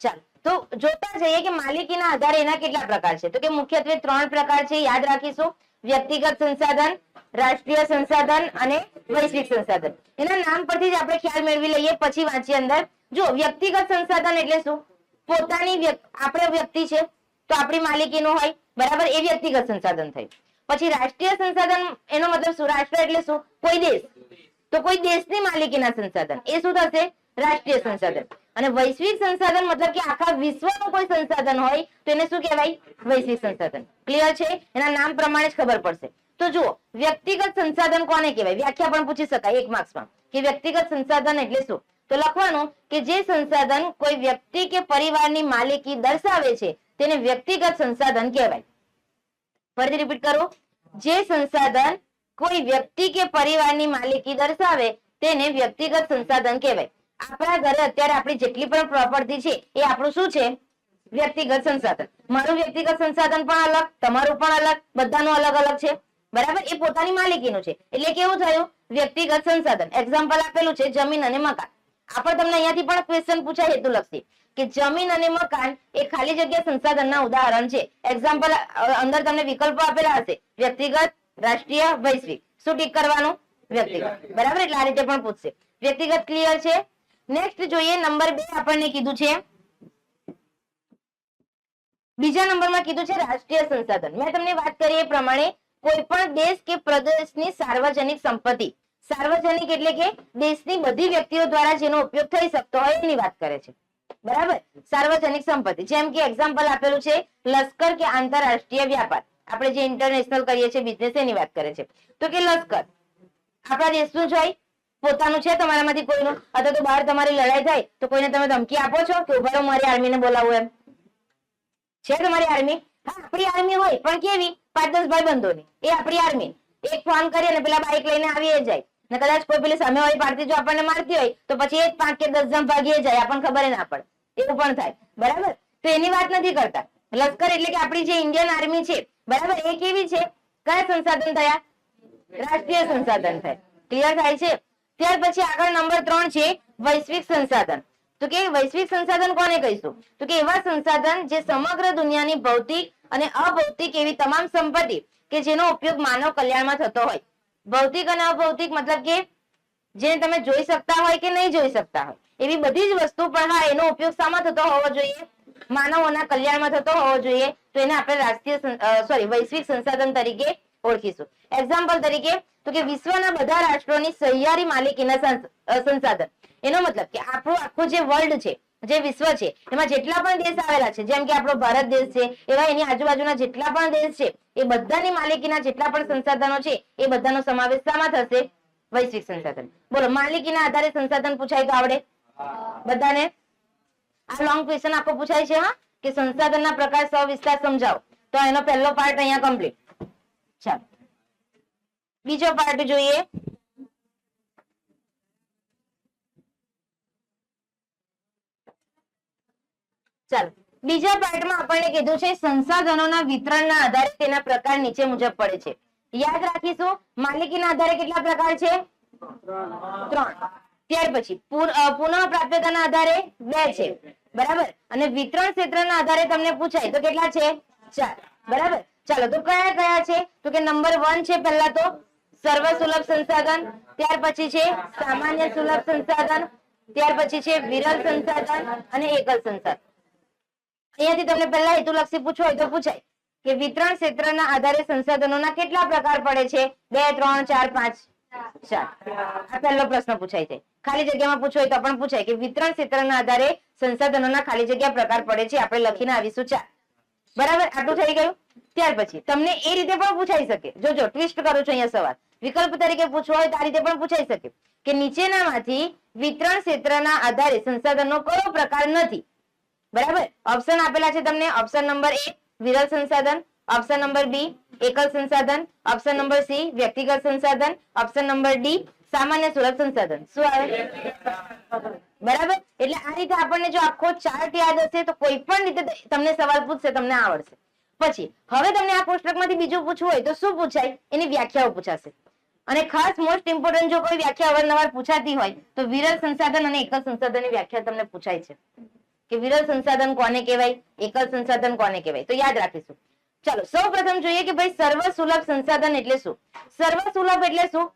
Speaker 1: ચાલો તો જોતા જઈએ કે માલિકીના આધારે એના કેટલા પ્રકાર છે. તો કે મુખ્યત્વે 3 પ્રકાર છે, યાદ રાખીશું. વ્યક્તિગત સંસાધન, રાષ્ટ્રીય સંસાધન અને વૈશ્વિક સંસાધન. એના નામ પરથી જ આપણે ખ્યાલ મેળવી લઈએ, પછી વાંચીએ અંદર. જો વ્યક્તિગત સંસાધન એટલે શું? પોતાની આપણે વ્યક્તિ છે તો આપણી માલિકીનું હોય, બરાબર, એ વ્યક્તિગત સંસાધન થયું. પછી રાષ્ટ્રીય સંસાધન એનો મતલબ શું? રાષ્ટ્ર એટલે શું? કોઈ દેશ, તો કોઈ દેશની માલિકીના સંસાધન, એ શું થશે? રાષ્ટ્રીય સંસાધન. અને વૈશ્વિક સંસાધન મતલબ કે આખા વિશ્વનું કોઈ સંસાધન હોય તો એને શું કહેવાય? વૈશ્વિક સંસાધન. ક્લિયર છે? એના નામ પ્રમાણે જ ખબર પડશે. તો જુઓ, વ્યક્તિગત સંસાધન કોને કહેવાય? વ્યાખ્યા પણ પૂછી શકાય 1 માર્ક્સમાં કે વ્યક્તિગત સંસાધન એટલે શું. તો લખવાનું કે જે સંસાધન કોઈ વ્યક્તિ કે પરિવારની માલિકી દર્શાવે છે તેને વ્યક્તિગત સંસાધન કહેવાય. ફરીથી રિપીટ કરું, જે સંસાધન કોઈ વ્યક્તિ કે પરિવારની માલિકી દર્શાવે તેને વ્યક્તિગત સંસાધન કહેવાય. આપણા ઘરે અત્યારે આપણી જેટલી પણ પ્રોપર્ટી છે એ આપણું શું છે? વ્યક્તિગત સંસાધન. મારું વ્યક્તિગત સંસાધન પણ અલગ, તમારું પણ અલગ, બધાનું અલગ અલગ છે, બરાબર. એ પોતાની માલિકીનું છે એટલે કેવું થયું? વ્યક્તિગત સંસાધન. એક્ઝામ્પલ આપેલું છે જમીન અને મકાન. આપણે તમને અહીંયાથી પણ ક્વેશ્ચન પૂછાય હેતુલક્ષી કે જમીન અને મકાન એ ખાલી જગ્યા સંસાધનના ઉદાહરણ છે. એક્ઝામ્પલ અંદર તમને વિકલ્પો આપેલા હશે, વ્યક્તિગત, રાષ્ટ્રીય, વૈશ્વિક. શું ટીક કરવાનું? વ્યક્તિગત, બરાબર. એટલે આ રીતે પણ પૂછશે. વ્યક્તિગત ક્લિયર છે? નેક્સ્ટ જોઈએ નંબર 2 આપણને કીધું છે, બીજા નંબરમાં કીધું છે રાષ્ટ્રીય સંસાધન. મેં તમને વાત કરી એ પ્રમાણે કોઈ પણ દેશ કે પ્રદેશની સાર્વજનિક સંપત્તિ, સાર્વજનિક એટલે કે દેશની બધી વ્યક્તિઓ દ્વારા જેનો ઉપયોગ થઈ શકતો હોય એની વાત કરે છે, બરાબર. સાર્વજનિક સંપત્તિ, જેમ કે એક્ઝામ્પલ આપેલું છે લશ્કર કે આંતરરાષ્ટ્રીય વ્યાપાર. આપણે જે ઇન્ટરનેશનલ કરીએ છીએ બિઝનેસ એની વાત કરે છે. તો કે લશ્કર આપણા દેશનું જ હોય, પોતાનું છે તમારામાંથી કોઈનું, અથવા તો બહાર તમારી લડાઈ થાય તો કોઈને તમે ધમકી આપો છો કે ઉભા રહો મારી આર્મીને બોલાવું, એમ છે તમારી આર્મી? હા, આપણી આર્મી હોય પણ કેવી? 5-10 ભાઈબંધોની, એ આપણી આર્મી. એક ફોન કરીએ ને પેલા બાઇક લઈને આવી જાય ને કદાચ કોઈ પેલી સામેવાળી પાર્ટી જો આપણને મારતી હોય તો પછી એ 5 કે 10 જણ ભાગી જાય, આપણને ખબર ના પડે, એવું પણ થાય, બરાબર. તો એની વાત નથી કરતા. લશ્કર એટલે કે આપણી જે ઇન્ડિયન આર્મી છે, બરાબર, એ કેવી છે? કયા સંસાધન થયા? રાષ્ટ્રીય સંસાધન થાય. ક્લિયર થાય છે? ત્યાર પછી આગળ નંબર 3 છે વૈશ્વિક સંસાધન. તો કે વૈશ્વિક સંસાધન કોને કહીશું? તો કે એવા સંસાધન જે સમગ્ર દુનિયાની ભૌતિક અને અભૌતિક એવી તમામ સંપત્તિ કે જેનો ઉપયોગ માનવ કલ્યાણમાં થતો હોય. ભૌતિક અને અભૌતિક મતલબ કે જે તમે જોઈ શકતા હોય કે નહીં જોઈ શકતા હોય એવી બધી જ વસ્તુ, પણ હા એનો ઉપયોગ શામાં થતો હોવો જોઈએ? માનવોના કલ્યાણમાં થતો હોવો જોઈએ. તો એને આપણે રાષ્ટ્રીય વૈશ્વિક સંસાધન તરીકે ઓળખીશું. એક્ઝામ્પલ તરીકે તો કે વિશ્વના બધા રાષ્ટ્રોની સહિયારી માલિકીના સંસાધન. એનો મતલબ કે આપણું આખું જે વર્લ્ડ છે, જે વિશ્વ છે, એમાં જેટલા પણ દેશ આવેલા છે, જેમ કે આપણો ભારત દેશ છે, એવા એની આજુબાજુના જેટલા પણ દેશ છે, એ બધાની માલિકીના જેટલા પણ સંસાધનો છે એ બધાનો સમાવેશ શામાં થશે? વૈશ્વિક સંસાધન. બોલો, માલિકીના આધારે સંસાધન પૂછાય તો આવડે બધાને? આ લોંગ ક્વેશ્ચન આખો પૂછાય છે, હા, કે સંસાધનના પ્રકાર સવિસ્તાર સમજાવો. તો એનો પહેલો પાર્ટ અહીંયા કમ્પ્લીટ. ચાલો બીજો પાર્ટ જોઈએ. ચાલો બીજા પાર્ટમાં આપણને કીધું છે સંસાધનોના વિતરણના આધારે તેના પ્રકાર નીચે મુજબ પડે છે. યાદ રાખીશું, માલિકીના આધારે કેટલા પ્રકાર છે? 3. ત્યાર પછી પુનઃ પ્રાપ્યતાના આધારે 2 છે, બરાબર. અને વિતરણ ક્ષેત્રના આધારે તમને પૂછાય તો કેટલા છે? 4, બરાબર. ચાલો તો કયા કયા છે? તો કે નંબર 1 છે પહેલા તો સર્વ સુલભ સંસાધન, ત્યાર પછી છે સામાન્ય સુલભ સંસાધન, ત્યાર પછી છે વિરલ સંસાધન અને એકલ સંસાધન. અહીંયાથી તમને પહેલા હેતુલક્ષી પૂછવું હોય તો પૂછાય કે વિતરણ ક્ષેત્રના આધારે સંસાધનોના કેટલા પ્રકાર પડે છે? 2, 3, 4, 5, 4. આ પહેલો પ્રશ્ન પૂછાય છે. ખાલી જગ્યામાં પૂછવું હોય તો પણ પૂછાય કે વિતરણ ક્ષેત્રના આધારે સંસાધનોના ખાલી જગ્યા પ્રકાર પડે છે. આપણે લખીને આવીશું 4. બરાબર, આટલું થઈ ગયું. ત્યાર પછી તમને એ રીતે પણ પૂછાઈ શકે, જોજો ટ્વિસ્ટ કરું છું અહીંયા સવાલ, વિકલ્પ તરીકે પૂછવો હોય તો આ રીતે પણ પૂછાઈ શકે કે નીચેનામાંથી વિતરણ ક્ષેત્રના આધારે સંસાધનનો કયો પ્રકાર નથી. બરાબર, ઓપ્શન આપેલા છે તમને. ઓપ્શન નંબર એ વિરલ સંસાધન, ઓપ્શન નંબર બી એકલ સંસાધન, ઓપ્શન નંબર સી વ્યક્તિગત સંસાધન, ઓપ્શન નંબર ડી સામાન્ય સુલભ સંસાધન. શું આવે? બરાબર, એટલે આ રીતે આપણને જો આખો ચાર્ટ યાદ હશે તો કોઈ પણ રીતે તમને સવાલ પૂછશે તમને આવડશે. પછી હવે તમને આ કોષ્ટકમાંથી બીજું પૂછવું હોય તો શું પૂછાય, એની વ્યાખ્યાઓ પૂછાશે. અને ખાસ મોસ્ટ ઇમ્પોર્ટન્ટ જો કોઈ વ્યાખ્યા અવારનવાર પૂછાતી હોય તો વિરલ સંસાધન અને એકલ સંસાધનની વ્યાખ્યા તમને પૂછાય છે કે વિરલ સંસાધન કોને કહેવાય, એકલ સંસાધન કોને કહેવાય, તો યાદ રાખીશું. ચલો સૌપ્રથમ જોઈએ કે ભાઈ સર્વ સુલભ સંસાધન એટલે શું. સર્વ સુલભ એટલે શું?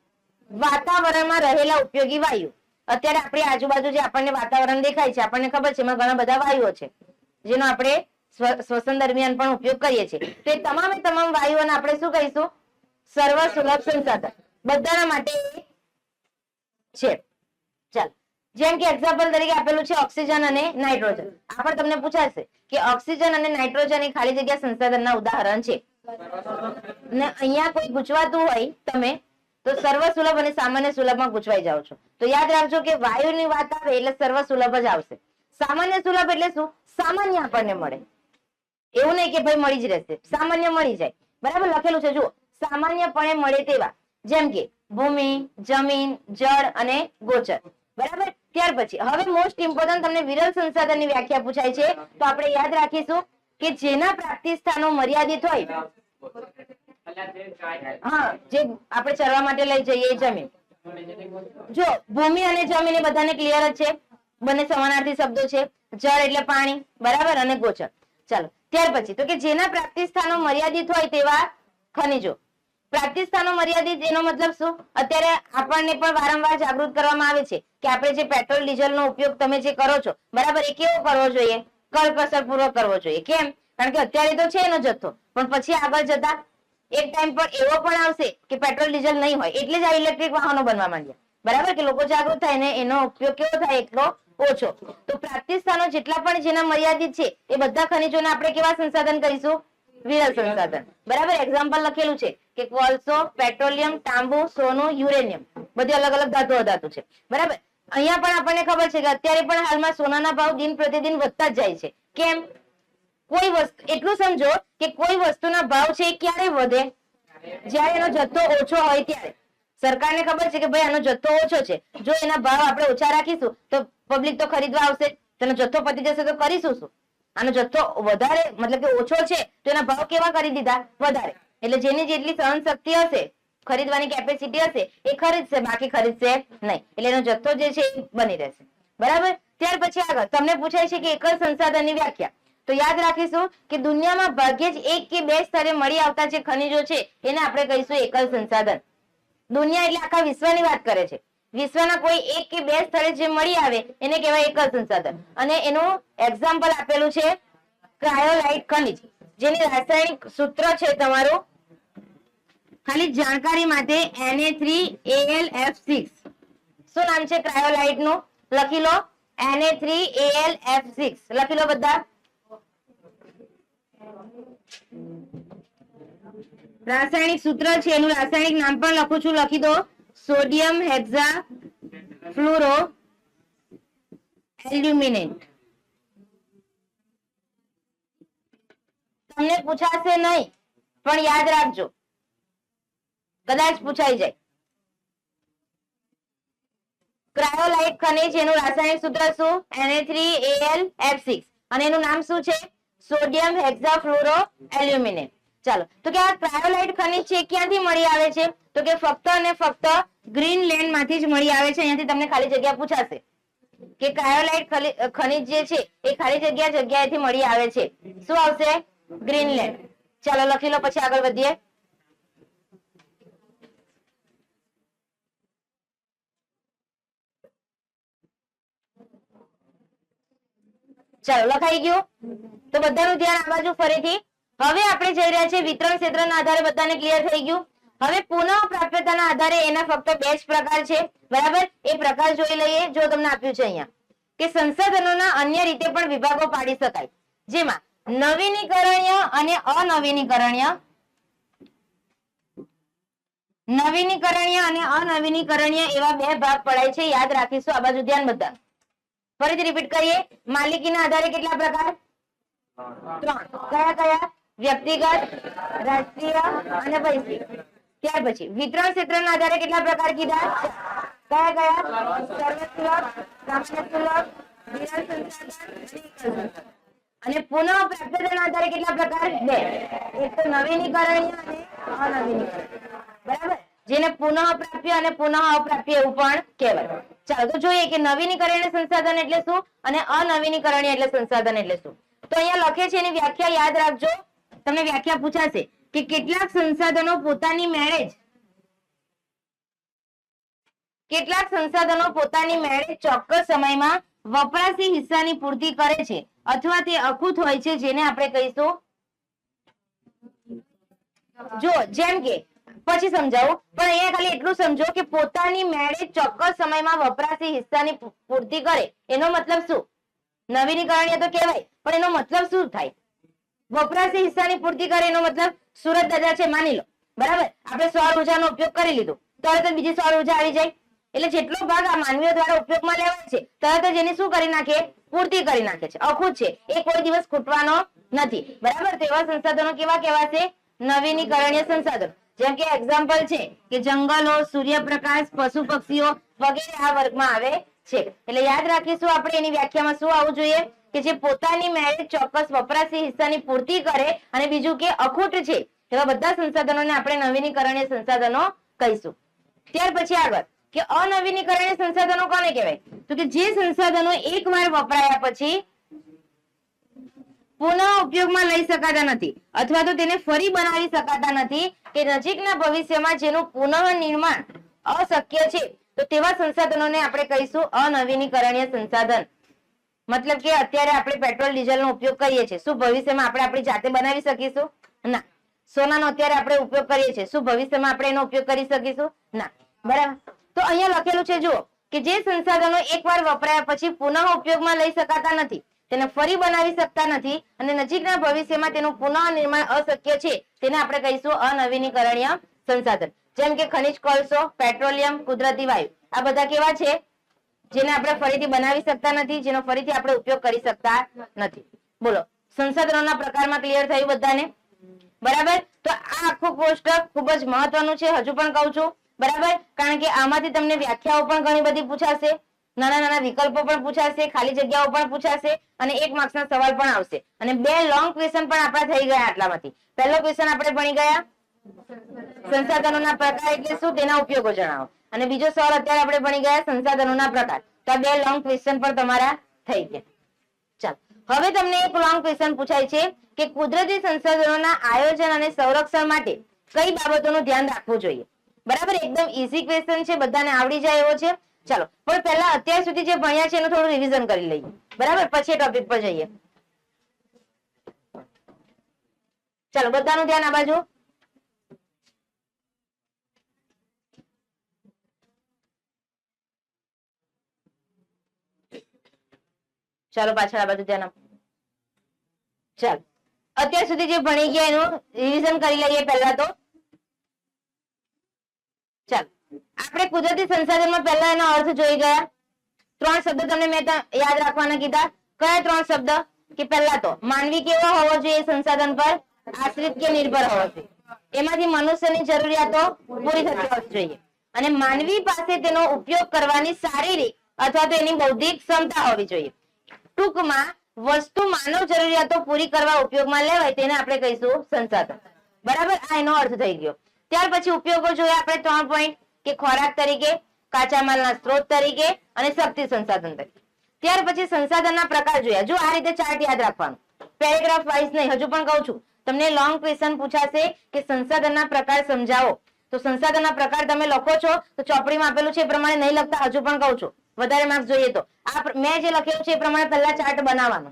Speaker 1: વાતાવરણમાં રહેલા ઉપયોગી વાયુ. અત્યારે આપણી આજુબાજુ જે આપણને વાતાવરણ દેખાય છે આપણને ખબર છે એમાં ઘણા બધા વાયુઓ છે જેનો આપણે શ્વસન દરમિયાન પણ ઉપયોગ કરીએ છીએ. તો એ તમામે તમામ વાયુઓને આપણે શું કહીશું? સર્વ સુલભ સંસાધન. બધાના માટે છે. ચાલ, જેમ કે એક્ઝામ્પલ તરીકે આપેલું છે ઓક્સિજન અને નાઇટ્રોજન. આ પણ તમને પૂછાશે કે ઓક્સિજન અને નાઇટ્રોજન એ ખાલી જગ્યા સંસાધનના ઉદાહરણ છે. ને અહીંયા કોઈ પૂછવાતું હોય તમે તો સર્વ સુલભ અને સામાન્ય સુલભમાં પૂછવાઈ જાઓ છો. તો યાદ રાખજો કે વાયુની વાત આવે એટલે સર્વ સુલભ જ આવશે. સામાન્ય સુલભ એટલે શું? સામાન્ય આપણને મળે, એવું નહીં કે ભાઈ મળી જ રહેશે, સામાન્ય મળી જાય. બરાબર, લખેલું છે જુઓ, સામાન્યપણે મળે તેવા, જેમ કે ભૂમિ, જમીન, જળ અને ગોચર. બરાબર, ત્યાર પછી હવે મોસ્ટ ઇમ્પોર્ટન્ટ તમને વિરલ સંસાધનની વ્યાખ્યા પૂછાય છે તો આપણે યાદ રાખીશું કે જેના પ્રાપ્તિ સ્થાનો મર્યાદિત હોય. હા, જે આપણે ચરવા માટે લઈ જઈએ એ જમીન. જો ભૂમિ અને જમીન એ બધાને ક્લિયર જ છે, બંને સમાનાર્થી શબ્દો છે. જળ એટલે પાણી, બરાબર, અને ગોચર. ચાલો, ત્યાર પછી તો કે જેના પ્રાપ્તિ સ્થાનો મર્યાદિત હોય તેવા ખનિજો. પ્રાપ્તિ સ્થાનો મર્યાદિત એનો મતલબ શું? અત્યારે આપણને પણ વારંવાર જાગૃત કરવામાં આવે છે કે આપણે જે પેટ્રોલ ડીઝલનો ઉપયોગ તમે જે કરો છો, બરાબર, એ કેવો કરવો જોઈએ? કરકસર પૂર્વક કરવો જોઈએ. કેમ? કારણ કે અત્યારે તો છે એનો જથ્થો, પણ પછી આગળ જતા એક ટાઈમ પર એવો પણ આવશે કે પેટ્રોલ ડીઝલ નહીં હોય, એટલે જ આ ઇલેક્ટ્રિક વાહનો બનવા માંડ્યા. બરાબર, કે લોકો જાગૃત થાય ને એનો ઉપયોગ કેવો થાય? એટલો ઓછો. તો પ્રાપ્તિ સ્થાનો જેટલા પણ જેના મર્યાદિત છે એ બધા ખનિજોને આપણે કેવા સંસાધન કરીશું? વિરલ સંસાધન. બરાબર, એક્ઝામ્પલ લખેલું છે કે કોલસો, પેટ્રોલિયમ, તાંબુ, સોનું, યુરેનિયમ, બધી અલગ અલગ ધાતુ છે. બરાબર, અહીંયા પણ આપણને ખબર છે કે અત્યારે પણ હાલમાં સોનાના ભાવ દિન પ્રતિદિન વધતા જ જાય છે. કેમ? કોઈ વસ્તુ એટલું સમજો કે કોઈ વસ્તુના ભાવ છે એ ક્યારે વધે? જ્યારે એનો જથ્થો ઓછો હોય ત્યારે. સરકારને ખબર છે કે ભાઈ આનો જથ્થો ઓછો છે, જો એના ભાવ આપણે ઓછા રાખીશું તો પબ્લિક તો ખરીદવા આવશે, તેનો જથ્થો પતી જશે તો કરીશું શું? આનો જથ્થો વધારે મતલબ કે ઓછો છે તો એના ભાવ કેવા કરી દીધા? વધારે. એટલે જેની જેટલી સહન શક્તિ હશે, ખરીદવાની કેપેસિટી હશે એ ખરીદશે, બાકી ખરીદશે નહીં. એટલે એનો જથ્થો જે છે એ બની રહેશે. બરાબર, ત્યાર પછી આગળ તમને પૂછાય છે કે એકલ સંસાધનની વ્યાખ્યા. તો યાદ રાખીશું કે દુનિયામાં ભાગ્યે જ એક કે બે સ્તરે મળી આવતા જે ખનિજો છે એને આપણે કહીશું એકલ સંસાધન. દુનિયા એટલે આખા વિશ્વની વાત કરે છે. વિશ્વના કોઈ એક કે બે સ્થળે જે મળી આવે એને કહેવાય એકલ સંસાધન. અને એનું એક્ઝામ્પલ આપેલું છે ક્રાયોલાઇટ ખનિજ, જેની રાસાયણિક સૂત્ર છે તમારું, ખાલી જાણકારી માટે Na3Al-F6. શું નામ છે ક્રાયોલાઇટ નું? લખી લો, Na3Al-F6 લખી લો બધા. રાસાયણિક સૂત્ર છે એનું રાસાયણિક નામ પણ લખું છું, લખી દો, સોડિયમ હેક્ઝા ફ્લુરો એલ્યુમિનેટ. તમને પૂછાશે નહીં પણ યાદ રાખજો, કદાચ પૂછાઈ જાય. ક્રાયોલાઇટ ખનિજ એનું રાસાયણિક સૂત્ર શું? Na3Al-F6 અને એનું નામ શું છે? Sodium hexafluoroaluminate. ચાલો, તો કે આ ક્રાયોલાઇટ ખનિજ છે ક્યાંથી મળી આવે છે? તો કે ફક્ત અને ફક્ત ગ્રીનલેન્ડ માંથી જ મળી આવે છે. અહીંયાથી તમને ખાલી જગ્યા પૂછાશે કે ક્રાયોલાઇટ ખનિજ જે છે એ ખાલી જગ્યાએથી મળી આવે છે. શું આવશે? ગ્રીનલેન્ડ. ચાલો લખી લો, પછી આગળ વધીએ. ચાલો લખાઈ ગયું. તો બધાનું ધ્યાન આ બાજુ ફરીથી. હવે આપણે જઈ રહ્યા છીએ વિતરણ ક્ષેત્રના આધારે, બધાને ક્લિયર થઈ ગયું. હવે પુનઃ પ્રાપ્યતાના આધારે એના ફક્ત બે જ પ્રકાર છે. બરાબર, એ પ્રકાર જોઈ લઈએ. જો તમને આપ્યું છે અહીંયા કે સંસાધનોના અન્ય રીતે પણ વિભાગો પાડી શકાય, જેમાં નવીનીકરણીય અને અનવીનીકરણીય, નવીનીકરણીય અને અનવીનીકરણીય એવા બે ભાગ પડાય છે. યાદ રાખીશું. આ બાજુ ધ્યાન બધા. ફરીથી રિપીટ કરીએ. માલિકીના આધારે કેટલા પ્રકાર? 3. કયા કયા? વ્યક્તિગત, રાષ્ટ્રીય અને વૈશ્વિક. ત્યાર પછી વિતરણ ક્ષેત્રના આધારે કેટલા પ્રકાર કીધા? કયા કયા? સર્વસુલભ, સામાન્ય સુલભ, વિરલ સંસાધન અને પુનઃ પ્રાપ્યતાના આધારે કેટલા પ્રકાર? 2. એક તો નવીનીકરણીય અને અનવીનીકરણીય. બરાબર? જેને પુનઃ પ્રાપ્ય અને પુનઃ અપ્રાપ્ય એવું પણ કહેવાય. ચાલો તો જોઈએ કે નવીનીકરણીય સંસાધન એટલે શું અને અનવીનીકરણીય એટલે સંસાધન એટલે શું. તો અહીંયા લખે છે એની વ્યાખ્યા યાદ રાખજો. તમને વ્યાખ્યા પૂછાશે કે કેટલાક સંસાધનો પોતાની મેળે જ ચોક્કસ સમયમાં વપરાશી હિસ્સાની પૂર્તિ કરે છે અથવા તે અખૂટ હોય છે, જેને આપણે કહીશું. જો જેમ કે પછી સમજાવું, પણ અહીંયા ખાલી એટલું સમજો કે પોતાની મેળે ચોક્કસ સમયમાં વપરાશી હિસ્સાની પૂર્તિ કરે. એનો મતલબ શું? નવીનીકરણીય તો કહેવાય, પણ એનો મતલબ શું થાય? વપરાશી હિસ્સાની પૂર્તિ કરે એનો મતલબ સુરત દાદા છે માની લો, બરાબર? આપણે સૌર ઉર્જાનો ઉપયોગ કરી લીધો, તરત જ બીજી સૌર ઉર્જા આવી જાય. એટલે જેટલો ભાગ આ માનવીઓ દ્વારા ઉપયોગમાં લેવાય છે તરત જ એની શું કરી નાખે? પૂર્તિ કરી નાખે છે. અખૂટ છે, એ કોઈ દિવસ ખૂટવાનો નથી. બરાબર? તો એવા સંસાધનો કેવા કહેવાશે? નવીનીકરણીય સંસાધનો. જેમ કે એક્ઝામ્પલ છે કે જંગલો, સૂર્યપ્રકાશ, પશુ પક્ષીઓ વગેરે આ વર્ગમાં આવે છે. એટલે યાદ રાખીશું આપણે એની વ્યાખ્યામાં શું આવવું જોઈએ કે જે પોતાની મેળે ચોક્કસ વપરાશી હિસ્સાની પૂર્તિ કરે અને બીજું કે અખૂટ છે એવા બધા સંસાધનોને આપણે નવીનીકરણીય સંસાધનો કહીશું. ત્યાર પછી આગળ કે અનવીનીકરણીય સંસાધનો કોને કહેવાય? તો કે જે સંસાધનો એકવાર વપરાયા પછી પુનઃ ઉપયોગમાં લઈ શકાતા નથી અથવા તો તેને ફરી બનાવી શકાતા નથી કે નજીકના ભવિષ્યમાં જેનું પુનઃ નિર્માણ અશક્ય છે, તો તેવા સંસાધનોને આપણે કહીશું અનવીનીકરણીય સંસાધન. મતલબ કે અત્યારે આપણે પેટ્રોલ ડીઝલનો ઉપયોગ કરીએ છીએ, શું ભવિષ્યમાં આપણે આપણી જાતે બનાવી શકીશું? ના. સોનાનો અત્યારે આપણે ઉપયોગ કરીએ છીએ, શું ભવિષ્યમાં આપણે એનો ઉપયોગ કરી શકીશું? ના. બરાબર? તો અહીંયા લખેલું છે જુઓ કે જે સંસાધનો એકવાર વપરાયા પછી પુનઃ ઉપયોગમાં લઈ શકાતા નથી, તેને ફરી બનાવી શકતા નથી અને નજીકના ભવિષ્યમાં તેનું પુનઃ નિર્માણ અશક્ય છે, તેને આપણે કહીશું અનવીનીકરણીય સંસાધન. જેમ કે ખનિજ કોલસો, પેટ્રોલિયમ, કુદરતી વાયુ આ બધા કેવા છે? જેને આપણે ફરીથી બનાવી શકતા નથી, જેનો ફરીથી આપણે ઉપયોગ કરી શકતા નથી. બોલો, સંસાધનોના પ્રકારમાં ક્લિયર થયું બધાને? બરાબર? તો આ આખું કોષ્ટક ખૂબ જ મહત્વનું છે, હજુ પણ કહું છું. બરાબર? કારણ કે આમાંથી તમને વ્યાખ્યાઓ પણ ઘણી બધી પૂછાશે, નાના નાના વિકલ્પો પણ પૂછાશે, ખાલી જગ્યાઓ પણ પૂછાશે અને 1 માર્ક્સના સવાલ પણ આવશે અને 2 લોંગ ક્વેશ્ચન પણ આપણા થઈ ગયા આટલામાંથી. પહેલો ક્વેશ્ચન આપણે ભણી ગયા સંસાધનોના પ્રકાર એટલે શું, તેના ઉપયોગો જણાવો, અને બીજો સવાલ અત્યારે આપણે ભણી ગયા સંસાધનોના પ્રકાર. તો આ 2 લોંગ ક્વેશ્ચન પણ તમારા થઈ ગયા. ચાલો, હવે તમને એક લોંગ ક્વેશ્ચન પૂછાય છે કે કુદરતી સંસાધનોના આયોજન અને સંરક્ષણ માટે કઈ બાબતોનું ધ્યાન રાખવું જોઈએ. બરાબર? એકદમ ઈઝી ક્વેશ્ચન છે, બધાને આવડી જાય એવો છે. ચાલો, પણ પહેલા અત્યાર સુધી જે ભણ્યા છે એનું થોડું રિવિઝન કરી લઈએ. બરાબર? પછી ટોપિક પર જઈએ. ચાલો, બધાનું ધ્યાન આ બાજુ. ચાલો, પાછળ આ બાજુ ધ્યાન આપો. ચાલો, અત્યાર સુધી જે ભણી ગયા એનું રિવિઝન કરી લઈએ પહેલા તો. ચાલો, આપણે કુદરતી સંસાધનમાં પહેલા એનો અર્થ જોઈ ગયા. 3 શબ્દ તમને મેં યાદ રાખવાના કીધા. કયા 3 શબ્દ? કે પહેલા તો માનવી કેવો હોવો જોઈએ? સંસાધન પર આશ્રિત કે નિર્ભર હોવો જોઈએ. એમાંથી મનુષ્યની જરૂરિયાતો પૂરી થતી હોવી જોઈએ અને માનવી પાસે તેનો ઉપયોગ કરવાની શારીરિક અથવા તો એની બૌદ્ધિક ક્ષમતા હોવી જોઈએ. ટૂંકમાં વસ્તુ માનવ જરૂરિયાતો પૂરી કરવા ઉપયોગમાં લેવાય તેને આપણે કહીશું સંસાધન. બરાબર? આ એનો અર્થ થઈ ગયો. ત્યાર પછી ઉપયોગો જોયા આપણે 3 પોઈન્ટ કે ખોરાક તરીકે, કાચા માલના સ્ત્રોત તરીકે અને શક્તિ સંસાધન તરીકે. ત્યાર પછી સંસાધનના પ્રકાર જોયા. જો આ રીતે ચાર્ટ યાદ રાખવાનું, પેરેગ્રાફ વાઇઝ નહીં. હજુ પણ કહું છું, તમને લોંગ ક્વેશ્ચન પૂછાશે કે સંસાધનના પ્રકાર સમજાવો. તો સંસાધનના પ્રકાર તમે લખો છો તો ચોપડીમાં આપેલું છે એ પ્રમાણે નહીં લખતા. હજુ પણ કહું છું, વધારે માર્ક્સ જોઈએ તો આ મેં જે લખેલું છે એ પ્રમાણે પહેલા ચાર્ટ બનાવવાનો.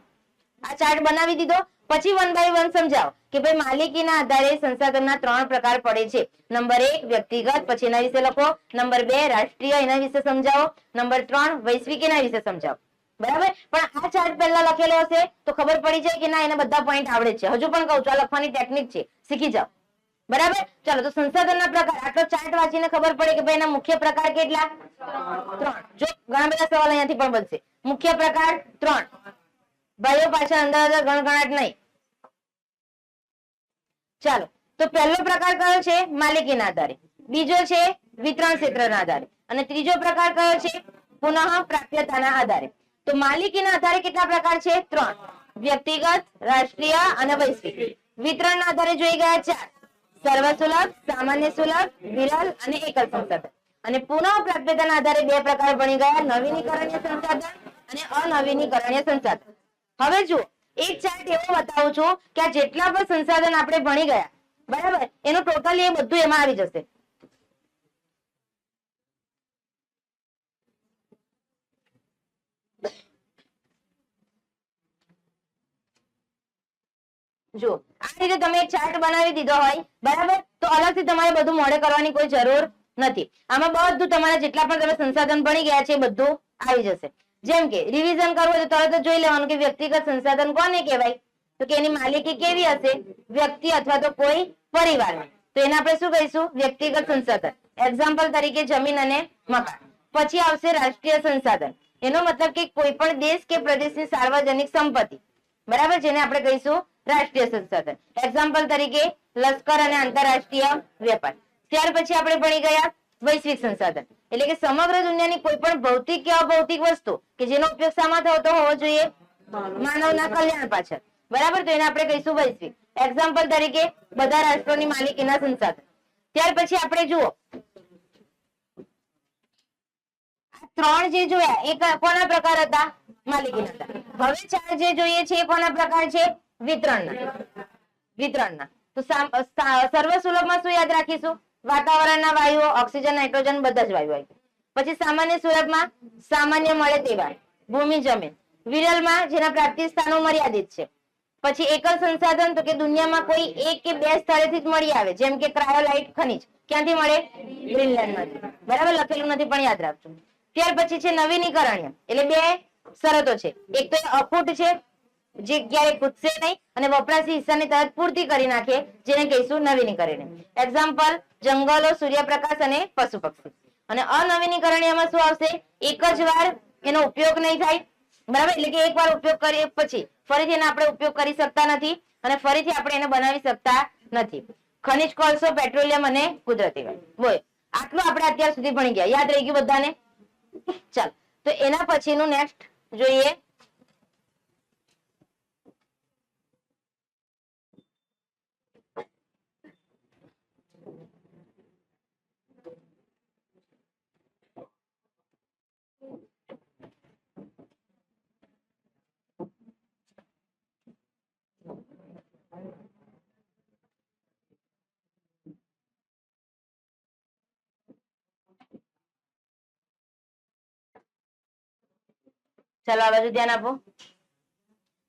Speaker 1: આ ચાર્ટ બનાવી દીધો પછી 1 by 1 સમજાવો કે ભાઈ માલિકીના આધારે સંસાધનના 3 પ્રકાર પડે છે. નંબર 1 વ્યક્તિગત, પછી એના વિશે લખો. નંબર 2 રાષ્ટ્રીય, એના વિશે સમજાવો. નંબર 3 વૈશ્વિક, એના વિશે સમજાવો. બરાબર. પણ આ ચાર્ટ પહેલા લખેલો હશે તો ખબર પડી જાય કે ના એને બધા પોઈન્ટ આવડે છે. હજુ પણ કહું છું આ લખવાની ટેકનિક છે, શીખી જાઓ. બરાબર. ચાલો તો સંસાધનના પ્રકાર, આટલો ચાર્ટ વાંચીને ખબર પડે કે ભાઈ એના મુખ્ય પ્રકાર કેટલા? 3. જો ઘણા બધા સવાલ અહીંયાથી પણ બનશે. મુખ્ય પ્રકાર 3. ભાઈઓ પાછળ અંદર ગણગણાટ નહીં. ચાલો તો પહેલો પ્રકાર કયો છે? માલિકીના આધારે. બીજો છે વિતરણ ક્ષેત્રના આધારે અને ત્રીજો પ્રકાર કયો છે? પુનઃ પ્રાપ્યતાના આધારે. તો માલિકીના આધારે કેટલા પ્રકાર છે? 3. વ્યક્તિગત, રાષ્ટ્રીય અને વૈશ્વિક. વિતરણના આધારે જોઈ ગયા 4. સર્વસુલભ, સામાન્ય સુલભ, વિરલ અને એકલ સંસાધન. અને પુનઃ પ્રાપ્યતાના આધારે 2 પ્રકાર ભણી ગયા, નવીનીકરણીય સંસાધન અને અનવીનીકરણીય સંસાધન. હવે જુઓ એક ચાર્ટ એવો બતાવું છું કે આ જેટલા પણ સંસાધન આપણે ભણી ગયા, બરાબર, એનું ટોટલી એ બધું એમાં આવી જશે. જો આ રીતે તમે એક ચાર્ટ બનાવી દીધો હોય, બરાબર, તો અલગથી તમારે બધું મોડે કરવાની કોઈ જરૂર નથી. આમાં બધું તમારા જેટલા પણ તમે સંસાધન ભણી ગયા છે એ બધું આવી જશે. જેમ કે રિવિઝન કરવું હોય તો તરત જ જોઈ લેવાનું કે વ્યક્તિગત સંસાધન કોને કહેવાય? તો કે એની માલિકી કેવી હશે? વ્યક્તિ અથવા તો કોઈ પરિવારની. તો એને આપણે શું કહીશું? વ્યક્તિગત સંસાધન. એક્ઝામ્પલ તરીકે જમીન અને મકાન. પછી આવશે રાષ્ટ્રીય સંસાધન. એનો મતલબ કે કોઈ પણ દેશ કે પ્રદેશની સાર્વજનિક સંપત્તિ, બરાબર, જેને આપણે કહીશું રાષ્ટ્રીય સંસાધન. એક્ઝામ્પલ તરીકે લશ્કર અને આંતરરાષ્ટ્રીય વેપાર. ત્યાર પછી આપણે ભણી ગયા વૈશ્વિક સંસાધન, એટલે કે સમગ્ર દુનિયાની કોઈ પણ ભૌતિક કે અભૌતિક વસ્તુ કે જેનો ઉપયોગ શામાં થતો હોવો જોઈએ? માનવના કલ્યાણ પાછળ. બરાબર, તો એને આપણે કહીશું વૈશ્વિક. એક્ઝામ્પલ તરીકે બધા રાષ્ટ્રોની માલિકીના સંસાધન. ત્યાર પછી આપણે જુઓ આ 3 જે જોયા એ કોના પ્રકાર હતા? માલિકીના હતા. હવે 4 જે જોઈએ છે એ કોના પ્રકાર છે? વિતરણના. વિતરણના. તો સર્વસુલભમાં શું યાદ રાખીશું? વાતાવરણના વાયુઓ, ઓક્સિજન, નાઇટ્રોજન બધા જ વાયુઓ. પછી સામાન્ય સુલભમાં સામાન્ય મળે તેવા, ભૂમિ, જમીન. વિરલમાં જેના પ્રાપ્તિ સ્થાનો મર્યાદિત છે. પછી એકલ સંસાધન તો કે દુનિયામાં કોઈ 1 કે 2 સ્થળેથી જ મળી આવે, જેમ કે ક્રાયોલાઇટ ખનિજ. ક્યાંથી મળે? ગ્રીનલેન્ડમાંથી. બરાબર, લખેલું નથી પણ યાદ રાખજો. ત્યાર પછી છે નવીનીકરણીય, એટલે 2 શરતો છે. એક તો અખૂટ છે, જે ક્યારેય ખૂટશે નહીં અને વપરાશી હિસ્સાની તરત પૂર્તિ કરી નાખે, જેને કહીશું નવીનીકરણીય. એક્ઝામ્પલ જંગલો, સૂર્યપ્રકાશ અને પશુ પક્ષી. અને અનવીનીકરણીયમાં શું આવશે? એક જ વાર એનો ઉપયોગ નહીં થાય, બરાબર, એટલે કે એક વાર ઉપયોગ કરીએ પછી ફરીથી એને આપણે ઉપયોગ કરી શકતા નથી અને ફરીથી આપણે એને બનાવી શકતા નથી. ખનિજ, કોલસો, પેટ્રોલિયમ અને કુદરતી ગેસ. બોલ આટલું આપણે અત્યાર સુધી ભણી ગયા. યાદ રહી ગયું બધાને? ચાલો તો એના પછીનું નેક્સ્ટ જોઈએ ચાલો આ બાજુ ધ્યાન આપો.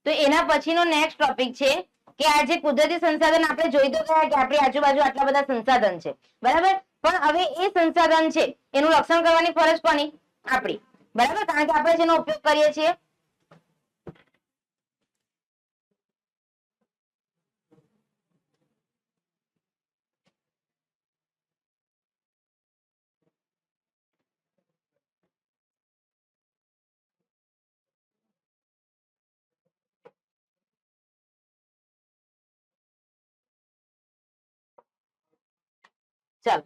Speaker 1: તો એના પછીનો નેક્સ્ટ ટોપિક છે કે આ જે કુદરતી સંસાધન આપણે જોઈ તો ગયા કે આપણી આજુબાજુ આટલા બધા સંસાધન છે, બરાબર, પણ હવે એ સંસાધન છે એનું રક્ષણ કરવાની ફરજ કોની? આપણી. બરાબર, કારણ કે આપણે જેનો ઉપયોગ કરીએ છીએ. ચાલો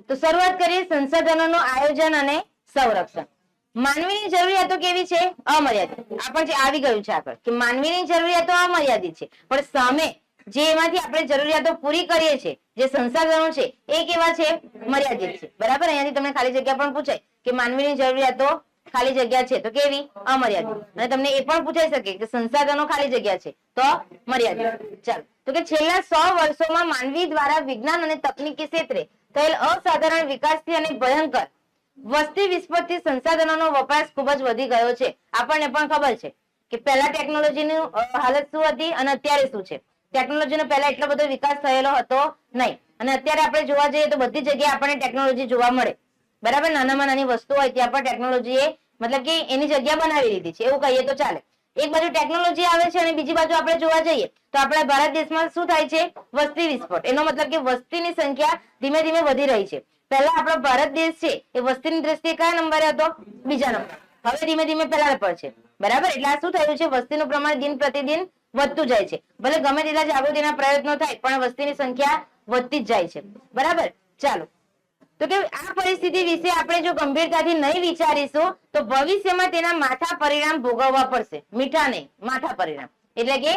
Speaker 1: તો શરૂઆત કરીએ સંસાધનોનું આયોજન અને સંરક્ષણ. માનવીની જરૂરિયાતો કેવી છે? અમર્યાદિત. આ જે આવી ગયું છે આગળ કે માનવીની જરૂરિયાતો અમર્યાદિત છે, પણ સામે જે એમાંથી આપણે જરૂરિયાતો પૂરી કરીએ છીએ, જે સંસાધનો છે એ કેવા છે? મર્યાદિત છે. બરાબર, અહીંયાથી તમને ખાલી જગ્યા પણ પૂછાય કે માનવીની જરૂરિયાતો ખાલી જગ્યા છે તો કેવી? અમર્યાદિત. અને તમને એ પણ પૂછાઈ શકે કે સંસાધનો ખાલી જગ્યા છે તો મર્યાદિત. ચાલો તો કે છેલ્લા 100 વર્ષોમાં માનવી દ્વારા વિજ્ઞાન અને તકનીકી ક્ષેત્રે થયેલ અસાધારણ વિકાસથી અને ભયંકર વસ્તી વિસ્ફોટથી સંસાધનોનો વપરાશ ખૂબ જ વધી ગયો છે. આપણને પણ ખબર છે કે પહેલા ટેકનોલોજીની હાલત શું હતી અને અત્યારે શું છે. ટેકનોલોજીનો પહેલા એટલો બધો વિકાસ થયેલો હતો નહીં, અને અત્યારે આપણે જોવા જઈએ તો બધી જગ્યાએ આપણને ટેકનોલોજી જોવા મળે. બરાબર. નાનામાં નાની વસ્તુ હોય ત્યાં પણ ટેકનોલોજીએ મતલબ કે એની જગ્યા બનાવી લીધી છે એવું કહીએ તો ચાલે. એક બાજુ ટેકનોલોજી આવે છે અને બીજી બાજુ આપણે જોવા જઈએ તો આપણા ભારત દેશમાં શું થાય છે? વસ્તી વિસ્ફોટ. એનો મતલબ કે વસ્તીની સંખ્યા ધીમે ધીમે વધી રહી છે. પહેલા આપણો ભારત દેશ છે એ વસ્તીની દ્રષ્ટિએ કયા નંબરે હતો? બીજા નંબર. હવે ધીમે ધીમે પહેલા પર છે. બરાબર. એટલે આ શું થયું છે? વસ્તીનું પ્રમાણ દિન પ્રતિદિન વધતું જાય છે. ભલે ગમે તેટલા જાગૃતિના પ્રયત્નો થાય પણ વસ્તીની સંખ્યા વધતી જ જાય છે. બરાબર. ચાલો, તો કે આ પરિસ્થિતિ વિશે આપણે જો ગંભીરતાથી નહીં વિચારીશું તો ભવિષ્યમાં તેના માઠા પરિણામ ભોગવવા પડશે. મીઠા નહીં, માઠા પરિણામ એટલે કે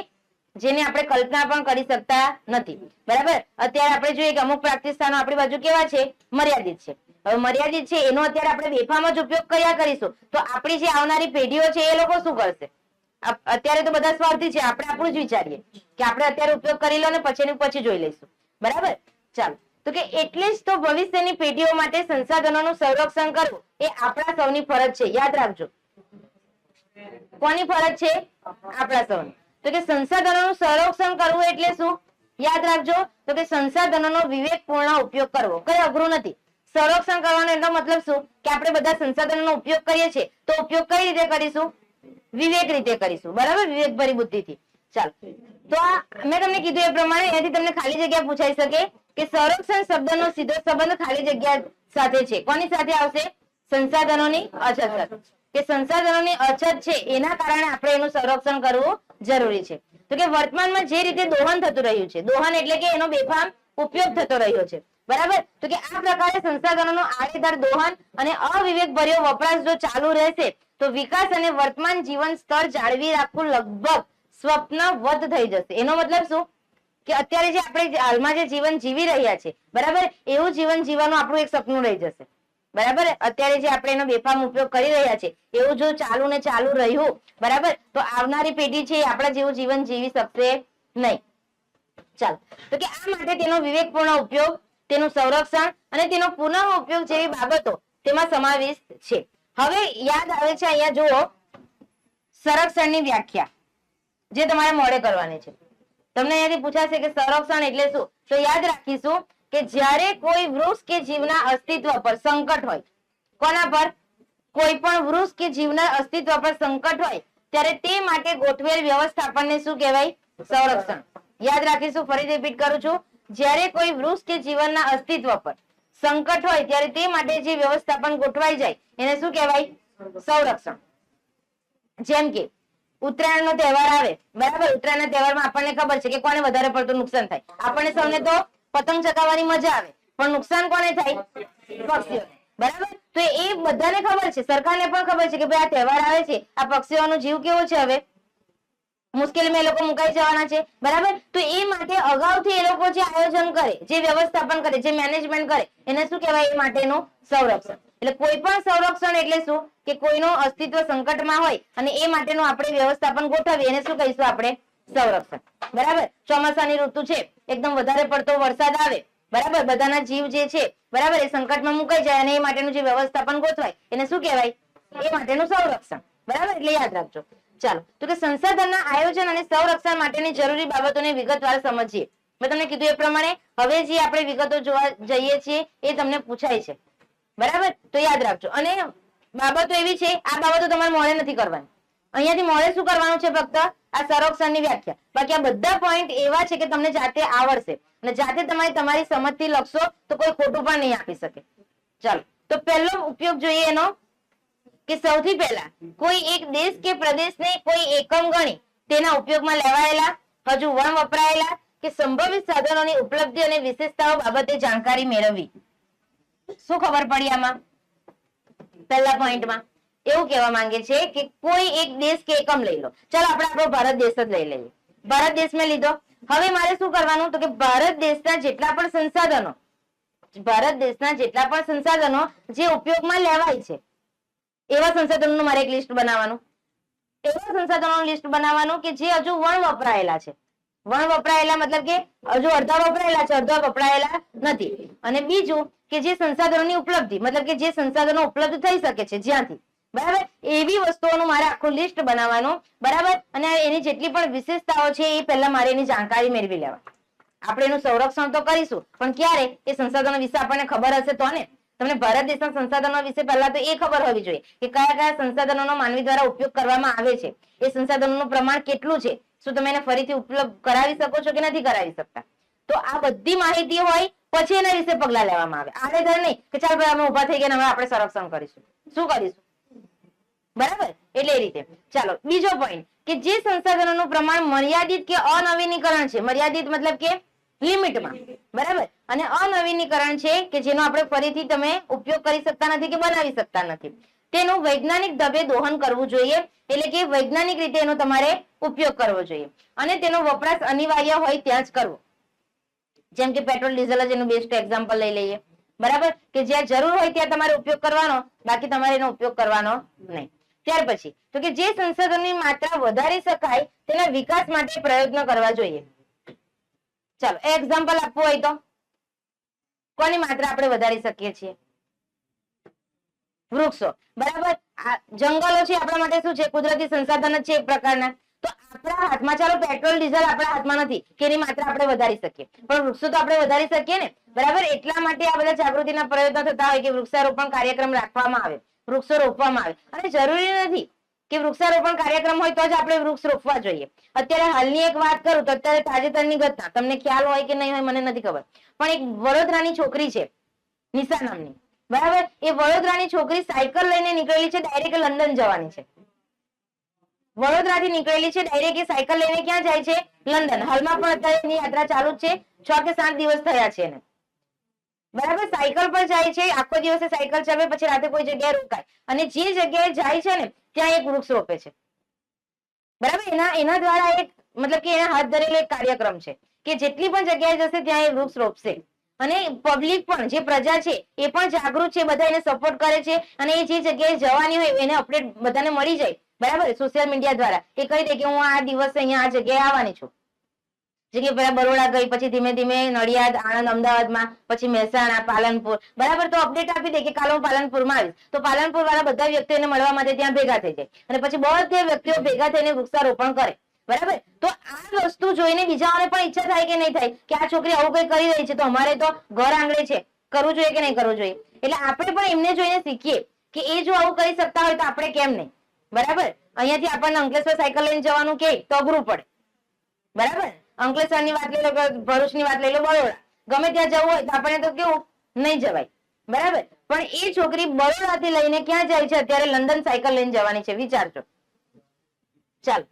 Speaker 1: જેને આપણે કલ્પના પણ કરી શકતા નથી. બરાબર. અત્યારે આપણે જોઈએ કે અમુક પ્રાપ્તિ સ્થાનો આપણી બાજુ કેવા છે? મર્યાદિત છે. હવે મર્યાદિત છે એનો અત્યારે આપણે બેફામ જ ઉપયોગ કર્યા કરીશું તો આપણી જે આવનારી પેઢીઓ છે એ લોકો શું કરશે? અત્યારે તો બધા સ્વાર્થી છે. આપણે આપણું જ વિચારીએ કે આપણે અત્યારે ઉપયોગ કરી લો ને પછી જોઈ લઈશું. બરાબર. ચાલો, તો કે એટલે જ તો ભવિષ્યની પેઢીઓ માટે સંસાધનોનું સંરક્ષણ કરવું એ આપણા સૌની ફરજ છે. યાદ રાખજો. કોની ફરજ છે? આપણા સૌની. તો કે સંસાધનોનું સંરક્ષણ કરવું એટલે શું? યાદ રાખજો. તો કે સંસાધનોનો વિવેકપૂર્ણ ઉપયોગ કરવો. કઈ અઘરું નથી. સંરક્ષણ કરવાનો એનો મતલબ શું? કે આપણે બધા સંસાધનોનો ઉપયોગ કરીએ છીએ તો ઉપયોગ કઈ રીતે કરીશું? વિવેક રીતે કરીશું. બરાબર. વિવેકભરી બુદ્ધિથી. ચાલો, તો મેં તમને કીધું એ પ્રમાણે એનાથી તમને ખાલી જગ્યા પૂછાઈ શકે કે સંરક્ષણ શબ્દનો સીધો સંબંધ ખાલી જગ્યા સાથે છે. કોની સાથે આવશે? સંસાધનોની અછત સાથે. કે સંસાધનોની અછત છે એના કારણે આપણે એનું સંરક્ષણ કરવું જરૂરી છે. તો કે વર્તમાનમાં જે રીતે દોહન થતું રહ્યું છે, દોહન એટલે કે એનો બેફામ ઉપયોગ થતો રહ્યો છે. બરાબર. તો કે આ પ્રકારે સંસાધનોનો આડેધડ દોહન અને અવિવેકભર્યો વપરાશ જો ચાલુ રહેશે તો વિકાસ અને વર્તમાન જીવન સ્તર જાળવી રાખવું લગભગ સ્વપ્નવત થઈ જશે. એનો મતલબ શું? કે અત્યારે જે આપણે હાલમાં જે જીવન જીવી રહ્યા છે, બરાબર, એવું જીવન જીવવાનું આપણું એક સપનું રહી જશે. બરાબર. અત્યારે જે આપણે એનો બેફામ ઉપયોગ કરી રહ્યા છે એવું જો ચાલુ ને ચાલુ રહ્યું, બરાબર, તો આવનારી પેઢી છે એ આપણા જેવું જીવન જીવી શકશે નહીં. ચાલો, તો કે આ માટે તેનો વિવેકપૂર્ણ ઉપયોગ, તેનું સંરક્ષણ અને તેનો પુનઃ ઉપયોગ જેવી બાબતો તેમાં સમાવિષ્ટ છે. હવે યાદ આવે છે અહીંયા જુઓ સંરક્ષણની વ્યાખ્યા જે તમારે મોડે કરવાની છે. તમને અહીંયાથી પૂછાશે કે સંરક્ષણ એટલે શું? તો યાદ રાખીશું કે જ્યારે કોઈ વૃક્ષ કે જીવના અસ્તિત્વ પર સંકટ હોય, કોના પર? કોઈ પણ વૃક્ષ કે જીવના અસ્તિત્વ પર સંકટ હોય ત્યારે તે માટે ગોઠવેલ વ્યવસ્થાપનને શું કહેવાય? સંરક્ષણ. યાદ રાખીશું. ફરી રિપીટ કરું છું. જ્યારે કોઈ વૃક્ષ કે જીવનના અસ્તિત્વ પર સંકટ હોય ત્યારે તે માટે જે વ્યવસ્થાપન ગોઠવાઈ જાય એને શું કહેવાય? સંરક્ષણ. જેમ કે ઉત્તરાયણનો તહેવાર આવે, બરાબર. ઉત્તરાયણના તહેવારમાં આપણને ખબર છે કે કોને વધારે પડતું નુકસાન થાય? આપણને સૌને તો પતંગ ચગાવવાની મજા આવે પણ નુકસાન કોને થાય? પક્ષીઓને. બરાબર. તો એ બધાને ખબર છે, સરકારને પણ ખબર છે કે ભાઈ આ તહેવાર આવે છે, આ પક્ષીઓનો જીવ કેવો છે, હવે મુશ્કેલીમાં એ લોકો મુકાઈ જવાના છે. બરાબર. તો એ માટે અગાઉથી એ લોકો જે આયોજન કરે, જે વ્યવસ્થાપન કરે, જે મેનેજમેન્ટ કરે એને શું કહેવાય? એ માટેનું સંરક્ષણ. એટલે કોઈ પણ સંરક્ષણ એટલે શું? કે કોઈનું અસ્તિત્વ સંકટમાં હોય અને એ માટેનું આપણે વ્યવસ્થાપન ગોઠવીએ એને શું કહીશું આપણે? સંરક્ષણ. બરાબર. ચોમાસાની ઋતુ છે, એકદમ વધારે પડતો વરસાદ આવે, બરાબર, બધાના જીવ જે છે, બરાબર, એ સંકટમાં મુકાઈ જાય અને એ માટેનું જે વ્યવસ્થાપન ગોઠવાય એને શું કહેવાય? એ માટેનું સંરક્ષણ. બરાબર. એટલે યાદ રાખજો. ચાલો, તો કે સંસાધનના આયોજન અને સંરક્ષણ માટેની જરૂરી બાબતોને વિગતવાર સમજીએ. મેં તમને કીધું એ પ્રમાણે હવે જે આપણે વિગતો જોવા જઈએ છીએ એ તમને પૂછાય છે. બરાબર. તો યાદ રાખજો. અને બાબતો એવી છે, આ બાબતો તમારે મોડે નથી કરવાની. અહીંયાથી મોડે શું કરવાનું છે? ફક્ત આ સંરક્ષણની વ્યાખ્યા. બાકી આ બધા પોઈન્ટ એવા છે કે તમને જાતે આવડશે અને જાતે તમારી સમજથી લખશો તો કોઈ ખોટું પણ નહીં આપી શકે. ચાલો, તો પહેલો ઉપયોગ જોઈએ એનો કે સૌથી પહેલા કોઈ એક દેશ કે પ્રદેશને કોઈ એકમ ગણી તેના ઉપયોગમાં લેવાયેલા, હજુ વણ વપરાયેલા કે સંભવિત સાધનોની ઉપલબ્ધિ અને વિશેષતાઓ બાબતે જાણકારી મેળવવી. શું ખબર પડી આમાં? પહેલા પોઈન્ટમાં એવું કહેવા માંગે છે કે કોઈ એક દેશ કે એકમ લઈ લો. ચાલો આપણે આપણો ભારત દેશ જ લઈ લઈએ. ભારત દેશ મેં લીધો. હવે મારે શું કરવાનું? તો કે ભારત દેશના જેટલા પણ સંસાધનો જે ઉપયોગમાં લેવાય છે એવા સંસાધનોનું મારે એક લિસ્ટ બનાવવાનું. એવા સંસાધનોનું લિસ્ટ બનાવવાનું કે જે હજુ વણ વપરાયેલા છે. વણ વપરાયેલા મતલબ કે હજુ અડધા વપરાયેલા છે, અડધા વપરાયેલા નથી. અને બીજું કે જે સંસાધનોની ઉપલબ્ધિ મતલબ કે જે સંસાધનો ઉપલબ્ધ થઈ શકે છે જ્યાંથી, બરાબર, એવી વસ્તુઓનું મારે આખું લિસ્ટ બનાવવાનું. બરાબર. અને એની જેટલી પણ વિશેષતાઓ છે એ પહેલા મારે એની જાણકારી મેળવી લેવા. આપણે એનું સંરક્ષણ તો કરીશું પણ ક્યારે? એ સંસાધનો વિશે આપણને ખબર હશે તો ને. તમને ભારત દેશના સંસાધનો વિશે પહેલા તો એ ખબર હોવી જોઈએ કે કયા કયા સંસાધનોનો માનવી દ્વારા ઉપયોગ કરવામાં આવે છે, એ સંસાધનોનું પ્રમાણ કેટલું છે, શું તમે એને ફરીથી ઉપલબ્ધ કરાવી શકો છો કે નથી કરાવી શકતા. તો આ બધી માહિતી હોય પછી એના વિશે પગલા લેવામાં આવે. આડેધડ નહીં કે ચાલ ભાઈ અમે ઉભા થઈ ગયા હવે આપણે સંરક્ષણ કરીશું. શું કરીશું? બરાબર. એટલે એ રીતે ચાલો બીજો પોઈન્ટ કે જે સંસાધનોનું પ્રમાણ મર્યાદિત કે અનવીનીકરણ છે, મર્યાદિત મતલબ કે લિમિટમાં, બરાબર, અને અનવીનીકરણ છે કે જેનો આપણે ફરીથી તમે ઉપયોગ કરી શકતા નથી કે બનાવી શકતા નથી, તેનું વૈજ્ઞાનિક ઢબે દોહન કરવું જોઈએ. એટલે કે વૈજ્ઞાનિક રીતે એનો તમારે ઉપયોગ કરવો જોઈએ અને તેનો વપરાશ અનિવાર્ય હોય ત્યાં જ કરવો. જેમ કે પેટ્રોલ ડીઝલ જ એનું બેસ્ટ એક્ઝામ્પલ લઈ લઈએ, બરાબર, કે જ્યાં જરૂર હોય ત્યાં તમારે ઉપયોગ કરવાનો, બાકી તમારે એનો ઉપયોગ કરવાનો નહીં. ત્યાર પછી તો કે જે સંસાધનોની માત્રા વધારી શકાય તેના વિકાસ માટે પ્રયત્નો કરવા જોઈએ. ચાલો એક્ઝામ્પલ આપવું હોય તો કોની માત્રા આપણે વધારી શકીએ છીએ? વૃક્ષો, બરાબર. જંગલો છે આપણા માટે શું છે? કુદરતી સંસાધન જ છે એક પ્રકારના. તો આપણા હાથમાં, ચાલો પેટ્રોલ ડીઝલ આપણા હાથમાં નથી કે એની માત્રા આપણે વધારી શકીએ, પણ વૃક્ષો તો આપણે વધારી શકીએ ને, બરાબર. એટલા માટે આ બધા જાગૃતિના પ્રયત્નો થતા હોય કે વૃક્ષારોપણ કાર્યક્રમ રાખવામાં આવે, વૃક્ષો રોપવામાં આવે. અને જરૂરી નથી કે વૃક્ષારોપણ કાર્યક્રમ હોય તો જ આપણે વૃક્ષ રોપવા જોઈએ. અત્યારે હાલની એક વાત કરું તો અત્યારે તાજેતરની ઘટના, તમને ખ્યાલ હોય કે નહીં હોય મને નથી ખબર, પણ એક વડોદરાની છોકરી છે નિશા નામની, બરાબર. એ વડોદરાની છોકરી સાયકલ લઈને નીકળેલી છે, ડાયરેક્ટ લંડન જવાની છે. વડોદરાથી નીકળેલી છે, ડાયરેક્ટ એ સાયકલ લઈને ક્યાં જાય છે? લંડન. હાલમાં પણ અત્યારે એની યાત્રા ચાલુ જ છે, 6 કે 7 દિવસ થયા છે એને, બરાબર. સાયકલ પર જાય છે, આખો દિવસે સાયકલ ચલાવે, પછી રાતે કોઈ જગ્યાએ રોકાય અને જે જગ્યાએ જાય છે ને ત્યાં એક વૃક્ષ રોપે છે, બરાબર. એના દ્વારા એક મતલબ કે એના હાથ ધરેલો એક કાર્યક્રમ છે કે જેટલી પણ જગ્યાએ જશે ત્યાં એ વૃક્ષ રોપશે. અને પબ્લિક પણ, જે પ્રજા છે એ પણ જાગૃત છે, બધા એને સપોર્ટ કરે છે અને એ જે જગ્યાએ જવાની હોય એને અપડેટ બધાને મળી જાય, બરાબર, સોશિયલ મીડિયા દ્વારા. એ કહી દે કે હું આ દિવસે અહીંયા આ જગ્યાએ આવવાની છું. જગ્યાએ પહેલા બરોડા ગઈ, પછી ધીમે ધીમે નડિયાદ, આણંદ, અમદાવાદમાં, પછી મહેસાણા, પાલનપુર, બરાબર. તો અપડેટ આપી દે કે કાલે હું પાલનપુરમાં આવીશ. તો પાલનપુર વાળા બધા વ્યક્તિઓને મળવા માટે ત્યાં ભેગા થઈ જાય અને પછી બધા વ્યક્તિઓ ભેગા થઈને વૃક્ષારોપણ કરે, બરાબર. તો આ વસ્તુ જોઈને બીજાઓને પણ ઈચ્છા થાય કે નહીં થાય કે આ છોકરી આવું કઈ કરી રહી છે, તો અમારે તો ઘર આંગણે છે, કરવું જોઈએ કે નહીં કરવું જોઈએ. એટલે આપણે પણ એમને જોઈને શીખીએ કે એ જો આવું કરી શકતા હોય તો આપણે કેમ નહીં, બરાબર. અહીંયાથી આપણને અંકલેશ્વર સાયકલ લઈને જવાનું કે તો અઘરું પડે, બરાબર. અંકલેશ્વરની વાત લઈ લો, ભરૂચની વાત લઈ લો, બરોડા, ગમે ત્યાં જવું હોય તો આપણે તો કેવું નહીં જવાય, બરાબર. પણ એ છોકરી બરોડાથી લઈને ક્યાં જાય છે? અત્યારે લંડન સાયકલ લઈને જવાની છે, વિચારજો. ચાલો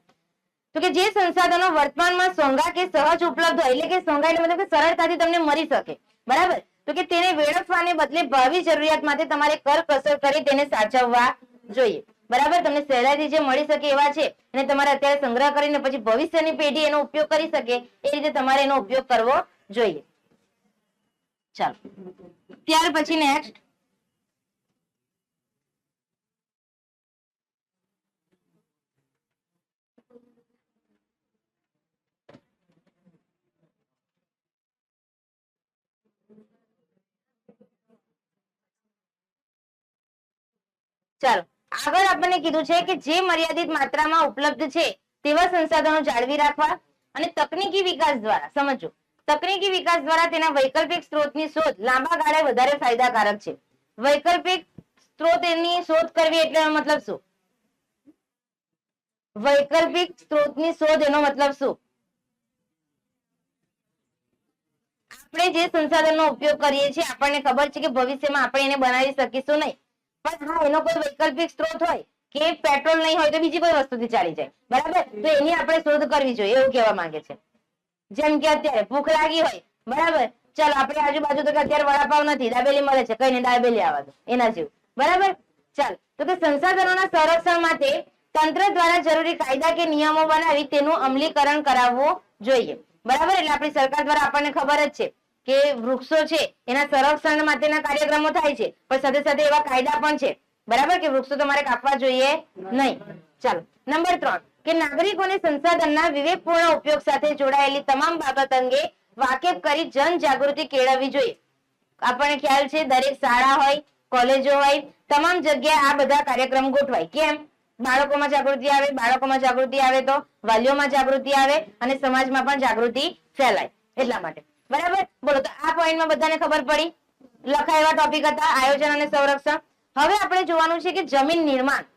Speaker 1: તો કે જે સંસાધનો વર્તમાનમાં સોંગા કે સહજ ઉપલબ્ધ હોય, એટલે કે સોંગા એટલે મતલબ કે સરળતાથી તમને મળી શકે, બરાબર. તો કે તેને વેડફવાને બદલે ભાવિ જરૂરિયાત માટે તમારે કરકસર કરી તેને સાચવવા જોઈએ, બરાબર. તમને સહેલાઈથી જે મળી શકે એવા છે અને તમારે અત્યારે સંગ્રહ કરીને પછી ભવિષ્યની પેઢી એનો ઉપયોગ કરી શકે એ રીતે તમારે એનો ઉપયોગ કરવો જોઈએ. ચાલો ત્યાર પછી નેક્સ્ટ ચાલો આગળ આપણને કીધું છે કે જે મર્યાદિત માત્રામાં ઉપલબ્ધ છે તેવા સંસાધનો જાળવી રાખવા અને તકનીકી વિકાસ દ્વારા, સમજો, તકનીકી વિકાસ દ્વારા તેના વૈકલ્પિક સ્ત્રોતની શોધ લાંબા ગાળે વધારે ફાયદાકારક છે. વૈકલ્પિક સ્ત્રોતની શોધ કરવી એટલે એનો મતલબ શું? વૈકલ્પિક સ્ત્રોતની શોધ એનો મતલબ શું? આપણે જે સંસાધનનો ઉપયોગ કરીએ છીએ આપણને ખબર છે કે ભવિષ્યમાં આપણે એને બનાવી શકીશું નહીં, પણ હા એનો કોઈ વૈકલ્પિક સ્ત્રોત હોય કે પેટ્રોલ નહીં હોય તો બીજી કોઈ વસ્તુથી ચાલી જાય, બરાબર. તો એની આપણે શોધ કરવી જોઈએ એવું કહેવા માંગે છે. જેમ કે અત્યારે ભૂખ લાગી હોય, બરાબર, ચાલો આપણે આજુબાજુ તો કે અત્યારે વડાપાવ નથી, દાબેલી મળે છે, કઈ નહીં દાબેલી આવવા દો, એના જેવું, બરાબર. ચાલ તો કે સંસાધનોના સંરક્ષણ માટે તંત્ર દ્વારા જરૂરી કાયદા કે નિયમો બનાવી તેનું અમલીકરણ કરાવવું જોઈએ, બરાબર. એટલે આપણી સરકાર દ્વારા આપણને ખબર જ છે કે વૃક્ષો છે એના સંરક્ષણ માટેના કાર્યક્રમો થાય છે, પણ સાથે સાથે એવા કાયદા પણ છે, બરાબર, કે વૃક્ષો તમારે કાપવા જોઈએ નહીં. ચાલો નંબર 3 કે નાગરિકોને સંસાધનના વિવેકપૂર્ણ ઉપયોગ સાથે જોડાયેલી તમામ બાબત અંગે વાકેફ કરી જનજાગૃતિ કેળવવી જોઈએ. આપણને ખ્યાલ છે દરેક શાળા હોય, કોલેજો હોય, તમામ જગ્યાએ આ બધા કાર્યક્રમ ગોઠવાય. કેમ? બાળકોમાં જાગૃતિ આવે, બાળકોમાં જાગૃતિ આવે તો વાલીઓમાં જાગૃતિ આવે અને સમાજમાં પણ જાગૃતિ ફેલાય, એટલા માટે, બરાબર. બોલો તો આ પોઈન્ટમાં બધાને ખબર પડી? લખાય એવા ટોપિક હતા આયોજન અને સંરક્ષણ. હવે આપણે જોવાનું છે કે જમીન નિર્માણ,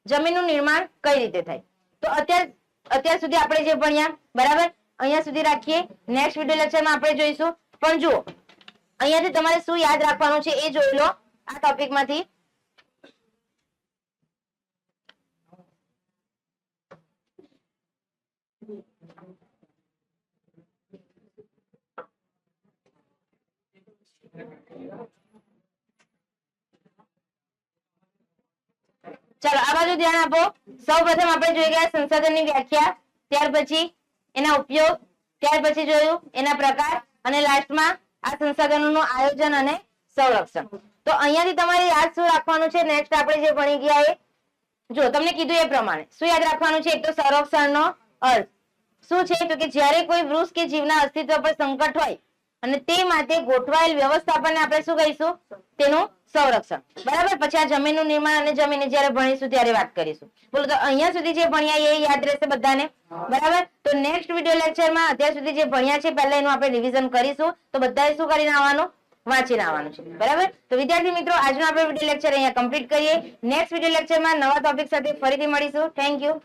Speaker 1: જમીનનું નિર્માણ કઈ રીતે થાય. તો અત્યાર સુધી આપણે જે ભણ્યા બરાબર અહીંયા સુધી રાખીએ. નેક્સ્ટ વિડિયો લેક્ચરમાં આપણે જોઈશું. પણ જુઓ અહીંયાથી તમારે શું યાદ રાખવાનું છે એ જોઈ લો આ ટોપિકમાંથી. ચાલો આ બાજુ ધ્યાન આપો. સૌપ્રથમ આપણે જોઈ ગયા સંસાધનની વ્યાખ્યા, ત્યાર પછી એના ઉપયોગ, ત્યાર પછી જોયું એના પ્રકાર અને લાસ્ટમાં આ સંસાધનોનું આયોજન અને સંરક્ષણ. તો અહીંયાથી તમારે યાદ શું રાખવાનું છે નેક્સ્ટ આપણે જે ભણી ગયા એ જો તમને કીધું એ પ્રમાણે શું યાદ રાખવાનું છે. એક તો સંરક્ષણનો અર્થ શું છે તો કે જ્યારે કોઈ વૃક્ષ કે જીવના અસ્તિત્વ પર સંકટ હોય અને તે માટે ગોઠવાયેલ વ્યવસ્થાપનને આપણે શું કહીશું તેનું સંરક્ષણ. બરાબર. પછી આ જમીનનું નિર્માણ અને જમીન જ્યારે ભણીશું ત્યારે વાત કરીશું. બોલો તો અહીંયા સુધી જે ભણ્યા એ યાદ રહેશે બધાને બરાબર. તો નેક્સ્ટ વિડિયો લેક્ચરમાં અત્યાર સુધી જે ભણ્યા છે પહેલા એનું આપણે રિવિઝન કરીશું. તો બધાએ શું કરીને આવવાનું વાંચીને આવવાનું છે બરાબર. તો વિદ્યાર્થી મિત્રો આજનો આપણે વિડિયો લેક્ચર અહીંયા કમ્પ્લીટ કરીએ. નેક્સ્ટ વિડિયો લેક્ચરમાં નવા ટોપિક સાથે ફરીથી મળીશું. Thank you.